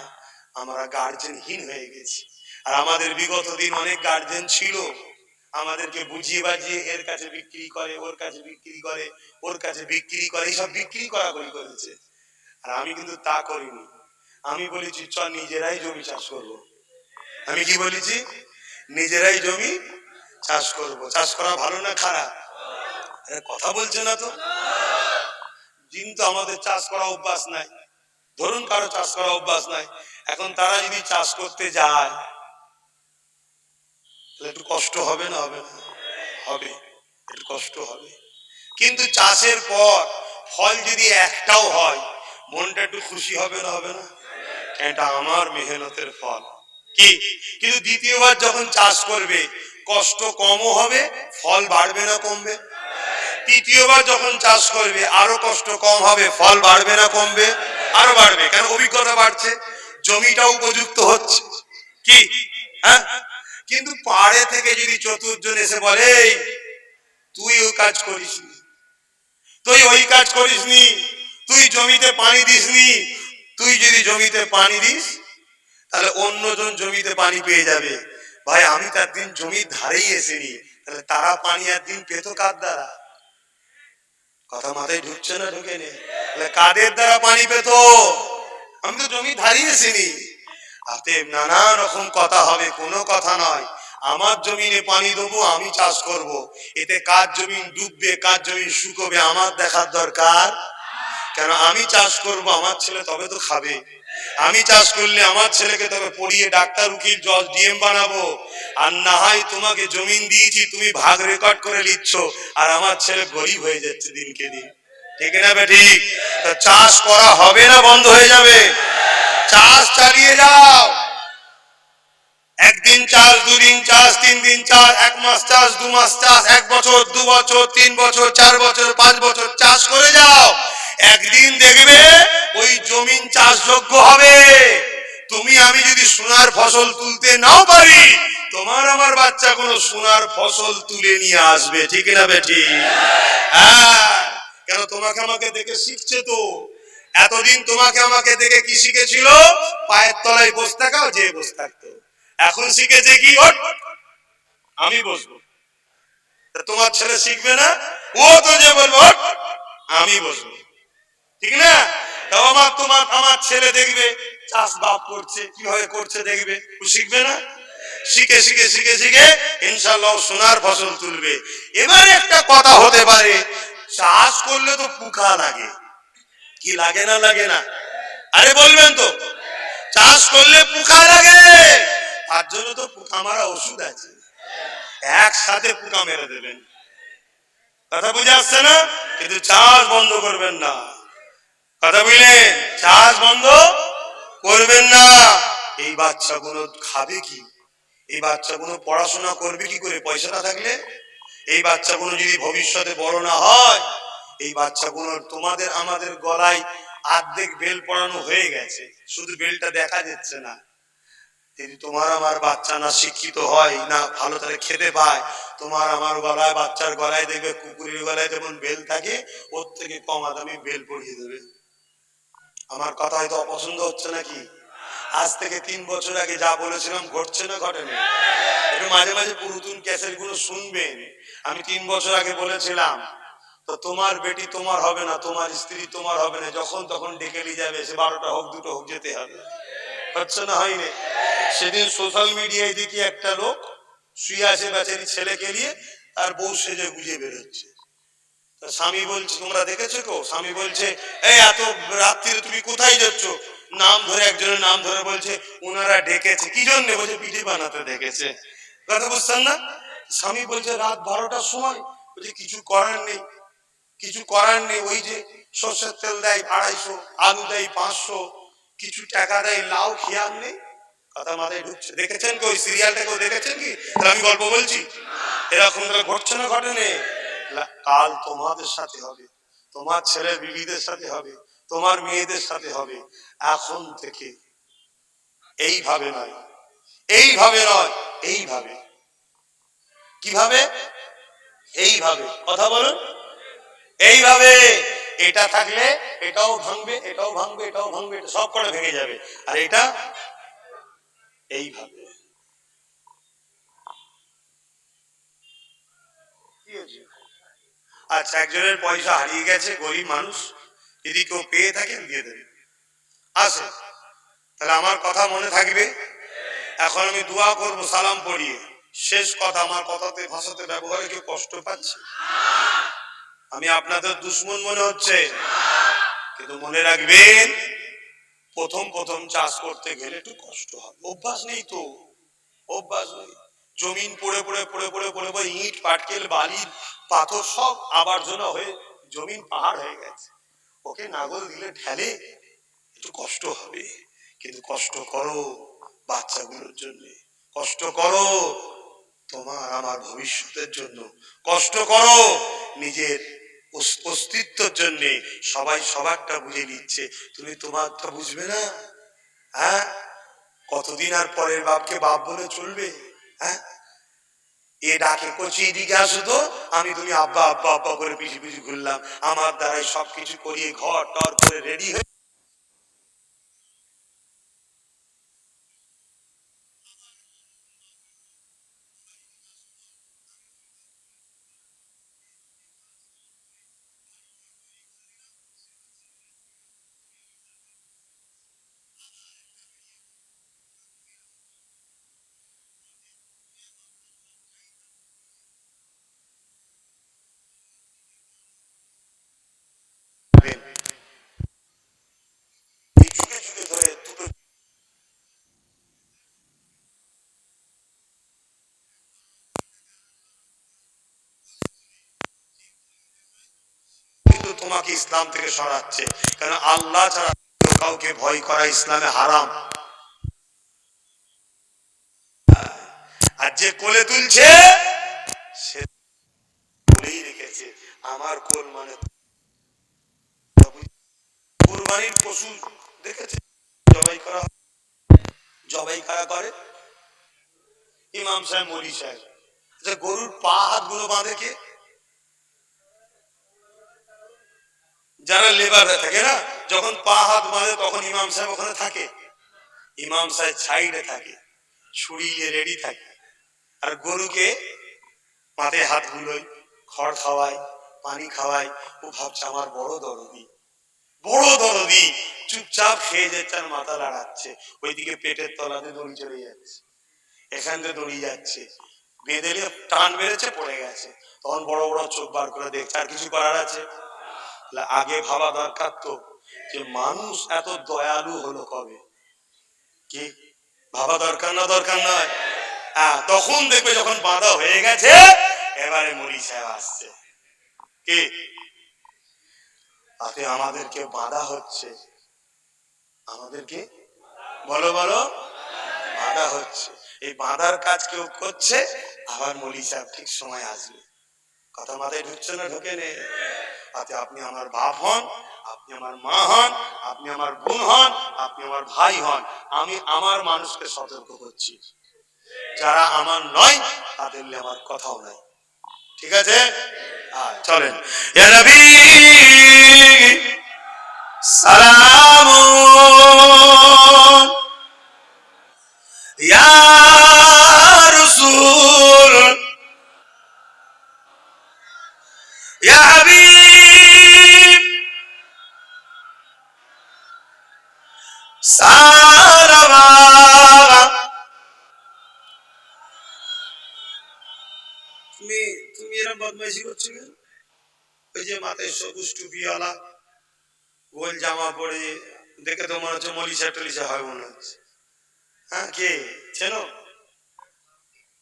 আমরা গার্জেনহীন হয়ে গেছি। আর আমাদের বিগত দিন অনেক গার্জেন ছিল, আমাদেরকে বুঝিয়ে বাজিয়ে এর কাছে বিক্রি করে, ওর কাছে বিক্রি করে, ওর কাছে বিক্রি করে, এইসব বিক্রি করাকরি করেছে। আর আমি কিন্তু তা করিনি, আমি বলেছি চ নিজেরাই জমি চাষ করবো। আমি কি বলেছি, নিজেরাই জমি চাষ করব। চাষ করা ভালো না খারাপ? কথা বলছে না তো। কিন্তু আমাদের চাষ করা অভ্যাস নাই, ধরুন কারো চাষ করা অভ্যাস নাই, এখন তারা যদি চাষ করতে যায় তাহলে একটু কষ্ট হবে না, হবে না? হবে, একটু কষ্ট হবে। কিন্তু চাষের পর ফল যদি একটাও হয়, মনটা একটু খুশি হবে না, হবে না? এটা আমার মেহনতের ফল। কি? কিন্তু দ্বিতীয়বার যখন চাষ করবে, কষ্ট কমও হবে, ফল বাড়বে না কমবে? তৃতীয়বার যখন চাষ করবে আরো কষ্ট কম হবে, ফল বাড়বে না কমবে? আরো বাড়বে। কেন? অভিজ্ঞতা বাড়ছে, জমিটা উপযুক্ত হচ্ছে। কি? হ্যাঁ। কিন্তু পাড়ে থেকে যদি চতুর্জন এসে বলে, তুই ওই কাজ করিসনি, তুই ওই কাজ করিসনি, তুই জমিতে পানি দিসনি, তুই যদি জমিতে পানি দিস তাহলে অন্যজন জমিতে পানি পেয়ে যাবে। ভাই আমি তার দিন জমির ধারেই এসেনি, তাহলে তারা পানি একদিন পেত কার দ্বারা? কথা মাথায় ঢুকছে না, ঢুকে নেই? কাদের দ্বারা পানি পেত? আমি তো জমি ধারেই এসেনি। অতএব নানা রকম কথা হবে, কোনো কথা নয় আমার জমিনে পানি দেবো, আমি চাষ করব, এতে কার জমিন ডুববে কার জমিন শুকোবে আমার দেখার দরকার। কেন? আমি চাষ করব, আমার ছেলে তবে তো খাবে। আমি চাষ করলে আমার ছেলেকে তবে পড়িয়ে ডাক্তার, উকিল, জজ, ডিএম বানাবো। আর না হয় তোমাকে জমিন দিয়েছি, তুমি ভাগ রেকর্ড করে নিচ্ছ, আর আমার ছেলে গরিব হয়ে যাচ্ছে দিনকে দিন। ঠিক না বেটি? চাষ করা হবে না বন্ধ হয়ে যাবে? চাষ চালিয়ে যাও। একদিন চাষ, দুদিন চাষ, 3 দিন চাষ, 1 মাস চাষ, 2 মাস চাষ, 1 বছর, 2 বছর, 3 বছর, 4 বছর, 5 বছর চাষ করে যাও। একদিন দেখবে ওই জমিন চাষযোগ্য হবে। তুমি আমি যদি সোনার ফসল তুলতে নাও পারি, তোমার আমার বাচ্চা কোনো সোনার ফসল তুলে নিয়ে আসবে। ঠিক না বেটি? হ্যাঁ। কেন? তোমাকে আমাকে দেখে শিখছে তো। এতদিন তোমাকে আমাকে দেখে কি শিখেছিল? পায়ের তলায় বসে থাকাও, যে বসে থাকতো। এখন শিখেছে কি? আমি বসবো। তোমার ছেলে শিখবে না? ও তো যে বলবো আমি বসবো, ঠিক না? তাও আমার ছেলে দেখবে চাষ বাপ করছে, কিভাবে করছে দেখবে, ও শিখবে না? শিখে শিখে শিখে শিখে ইনশাআল্লাহ সোনার ফসল তুলবে। এবারে একটা কথা হতে পারে, চাষ করলে তো পোকা লাগে, কি লাগে না লাগে না? আরে বলবেন তো, চাষ করলে পোকা লাগে, তার জন্য তো পোকা মারা ওষুধ আছে, একসাথে পোকা মেরে দেবেন। কথা বুঝে আসছে না? কিন্তু চাষ বন্ধ করবেন না, কথা বুঝলেন? চাষ বন্ধ করবেন না। এই বাচ্চাগুলো খাবে কি? এই বাচ্চাগুলো পড়াশোনা করবে কি করে পয়সা না থাকলে? এই বাচ্চাগুলো যদি ভবিষ্যতে বড় না হয়, এই বাচ্চাগুলো তোমাদের আমাদের গলায় অর্ধেক বেল পড়ানো হয়ে গেছে, শুধু বেলটা দেখা যাচ্ছে না। যদি তোমার আমার বাচ্চা না শিক্ষিত হয়, না ভালো তাহলে খেতে পায়, তোমার আমার গলায়, বাচ্চার গলায় দেখবে কুকুরের গলায় যেমন বেল থাকে, ওর থেকে কম দামি বেল পরিয়ে দেবে। আমার কথা হয়তো অপছন্দ হচ্ছে নাকি? আজ থেকে 3 বছর আগে যা বলেছিলাম ঘটছে না ঘটেনি? একটু মাঝে মাঝে পুরাতন ক্যাসেট গুলো শুনবেন। আমি 3 বছর আগে বলেছিলাম, তো তোমার বেটি তোমার হবে না, তোমার স্ত্রী তোমার হবে না, যখন তখন ডেকে নিয়ে যাবে, সে 12টা হোক 2টো হোক যেতে হবে। হচ্ছে না হয়নি? সেদিন সোশ্যাল মিডিয়ায় দেখি একটা লোক শুয়ে আছে বেচারি ছেলেকে নিয়ে, আর বউ সেজে গুজে বেরোচ্ছে। স্বামী বলছে, তোমরা দেখেছো কেউ? স্বামী বলছে, এই এত রাত্রিরে তুমি কোথায় যাচ্ছ? নাম ধরে, একজনের নাম ধরে বলছে ওনারা ডেকেছে। কি জন্য? বলছে পিঠে বানাতে ডেকেছে। কথা বুঝছেন না? স্বামী বলছে রাত 12টার সময়, বলছে কিছু করার নেই, কিছু করার নেই, ওই যে সর্ষের তেল দেয় 250, আলু দেয় 500, কিছু টাকা দেয়, লাউ খেয়াল নেই। কথা মাথায় ঢুকছে? দেখেছেন কি ওই সিরিয়ালটা? কেউ দেখেছেন কি? আমি গল্প বলছি, এরকম ঘটছে না ঘটেনি? কাল তোমাদের সাথে হবে, তোমার ছেলের বিবিদের সাথে হবে, তোমার মেয়েদের সাথে হবে। এখন থেকে এইভাবে নয়, এইভাবে নয়, এইভাবে। কিভাবে? এইভাবে। কথা বলুন, এইভাবে। এটা থাকলে এটাও ভাঙবে, এটাও ভাঙবে, এটাও ভাঙবে, এটা সব করে ভেঙে যাবে। আর এটা এইভাবে। আচ্ছা, একজনের পয়সা হারিয়ে গেছে, গরিব মানুষ, যদি কেউ পেয়ে থাকেন দিয়ে দেবে, আছে তাহলে আমার কথা মনে থাকবে। এখন আমি দোয়া করব সালাম পড়িয়ে। শেষ কথা, আমার কথাতে ভাষাতে ব্যবহারে কেউ কষ্ট পাচ্ছে? আমি আপনাদের দুশ্মন মনে হচ্ছে? কিন্তু মনে রাখবেন, প্রথম প্রথম চাষ করতে গেলে একটু কষ্ট হবে, অভ্যাস নেই তো, অভ্যাস নেই। জমিন পড়ে পড়ে পড়ে পড়ে পড়ে পড়ে ইট পাটকেল বালি পাথর সব আবর্জনা হয়ে জমিন পাহাড় হয়ে গেছে। ওকে নাগল দিলে ঠেলে, একটু কষ্ট হবে, কিন্তু কষ্ট করো বাচ্চাগুলোর জন্য, কষ্ট করো তোমার আমার ভবিষ্যতের জন্য, কষ্ট করো নিজের অস্তিত্বের জন্য। সবাই সবারটা বুঝে নিচ্ছে, তুমি তোমারটা বুঝবে না? হ্যাঁ, কতদিন আর পরের বাপকে বাপ বলে চলবে? হ্যাঁ, এ ডাকে কচি এদিকে আসো তো, আমি তুমি আব্বা আব্বা আব্বা করে পিছু পিছু ঘুরলাম, আমার দ্বারাই সবকিছু করিয়ে ঘর টর করে রেডি হয়ে যুগে যুগে ধরে দুটো কিন্তু তোমাকে ইসলাম থেকে সরাচ্ছে, কারণ আল্লাহ ছাড়া কাউকে ভয় করা ইসলামে হারাম। আর যে কোলে তুলছে সে বলেই রেখেছে আমার কোল মানে। কুরবানির পশু দেখেছে জবাই করা, জবাই কারা করে? ইমাম সাহেব, মলি সাহেব। যে গরুর পা হাত গুলো বাঁধে কে? যারা লেবার থাকে না, যখন পা হাত বাঁধে তখন ইমাম সাহেব ওখানে থাকে, ইমাম সাহেব সাইডে থাকে, ছুরি রেডি থাকে। আর গরুকে মাথায় হাত বুলোই, খড় খাওয়াই, পানি খাওয়াই। ও ভাবছে আমার বড় দরদি, বড় দরদি। চুপচাপ খেয়ে যাচ্ছে আর মাথা লাড়াচ্ছে। ওইদিকে পেটের তলাতে দড়ি চলে যাচ্ছে, এখান থেকে দড়ি যাচ্ছে, বেঁধে টান বেড়েছে, পড়ে গেছে। তখন বড় বড় চোখ বার করে দেখছে, আর কিছু করার আছে? আগে ভাবা দরকার তো যে মানুষ এত দয়ালু হলো কবে, কি ভাবা দরকার না দরকার নয়? তখন দেখবে যখন বাঁধা হয়ে গেছে, এবারে মরি সাহেব আসছে, কি তাতে আমাদেরকে বাঁধা হচ্ছে, আমাদেরকে বলো বলো বাঁধা হচ্ছে। এই বাঁধার কাজ কেউ করছে, আবার মলি সাহেব ঠিক সময় আসবে। কথা মাথায় ঢুকছে না ঢোকে নে? তাতে আপনি আমার বাপ হন, আপনি আমার মা হন, আপনি আমার বোন হন, আপনি আমার ভাই হন, আমি আমার মানুষকে সতর্ক করছি। যারা আমার নয় তাদের আমার কথাও নাই, ঠিক আছে? চলেন। ইয়া নবী সালাম, ইয়া রাসূল, ইয়া হাবিব সালাম। তুমি এরকম বদমাইশি করছো কেন? ওই যে মাথায় সবুজ টুপিওয়ালা, গোল জামা পরে, দেখে তো মনে হচ্ছে মলিশা টলিশা হয় মনে হচ্ছে। হ্যাঁ, কে চেনো?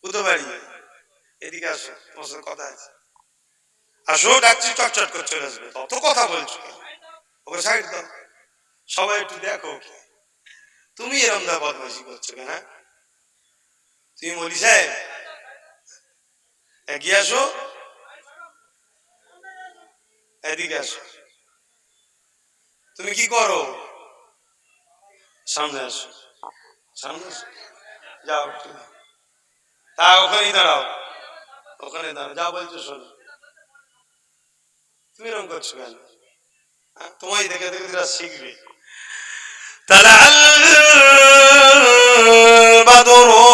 কোথাও বাড়ি? এদিকে আসো, তোমার সাথে কথা আছে। আসো, ডাকছি, চটচট করে চলে আসবে। তত কথা বলছো, ওকে সাইড দাও, সবাই একটু দেখো। তুমি এরকম দা বদমাইশি করছো কেন? তুমি মলি সাহেব, এগিয়ে আসো, এদিকে আসো। তুমি কি করো? সামনে আসো, সামনে আসো, যাও, তা ওখানেই দাঁড়াও, ওখানে দাঁড়াও, যা বলছো শোনো। তুমি এরকম করছো কেন? তোমায় দেখে দেখে তারা শিখবে। তালাল বাদরু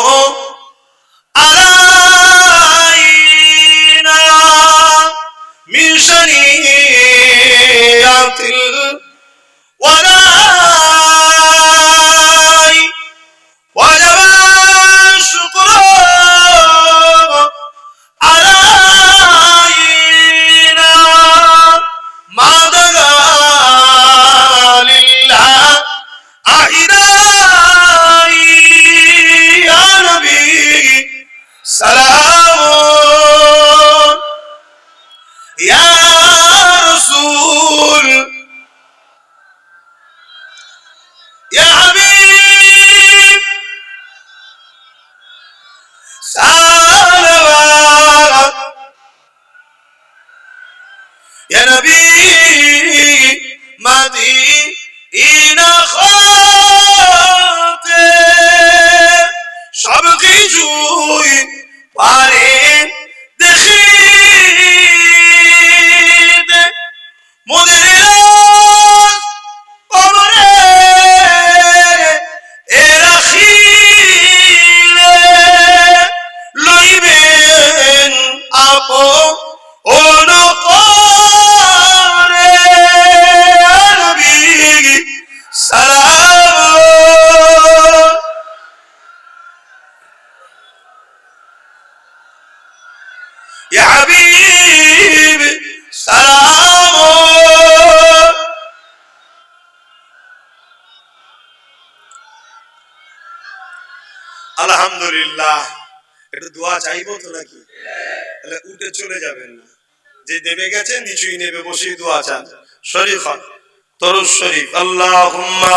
আলাইনা মিন শানিয়াতিল ওয়ালাই ওয়াজাবা শুকরু আলাইনা মা দাগা লিল্লাহ আহিদাই। ইয়া নবী সালাম, ইয়া রাসূল, ইয়া হাবিব সালাম, ইয়া নবী মদিনা হতে সব কিছুই পারেন দেখিতে, মোদের কবরে এ রাখিলে লইবেন আপন করে। নবী সালাম, ইয়া হাবিব সালাম। আলহামদুলিল্লাহ। একটু দোয়া চাইবো তো নাকি? তাহলে উঠে চলে যাবেন না, যে দেবে গেছে নিচুই নেবে, বসেই দোয়া চান। শরীফ তরুজ শরীফ, আল্লাহুম্মা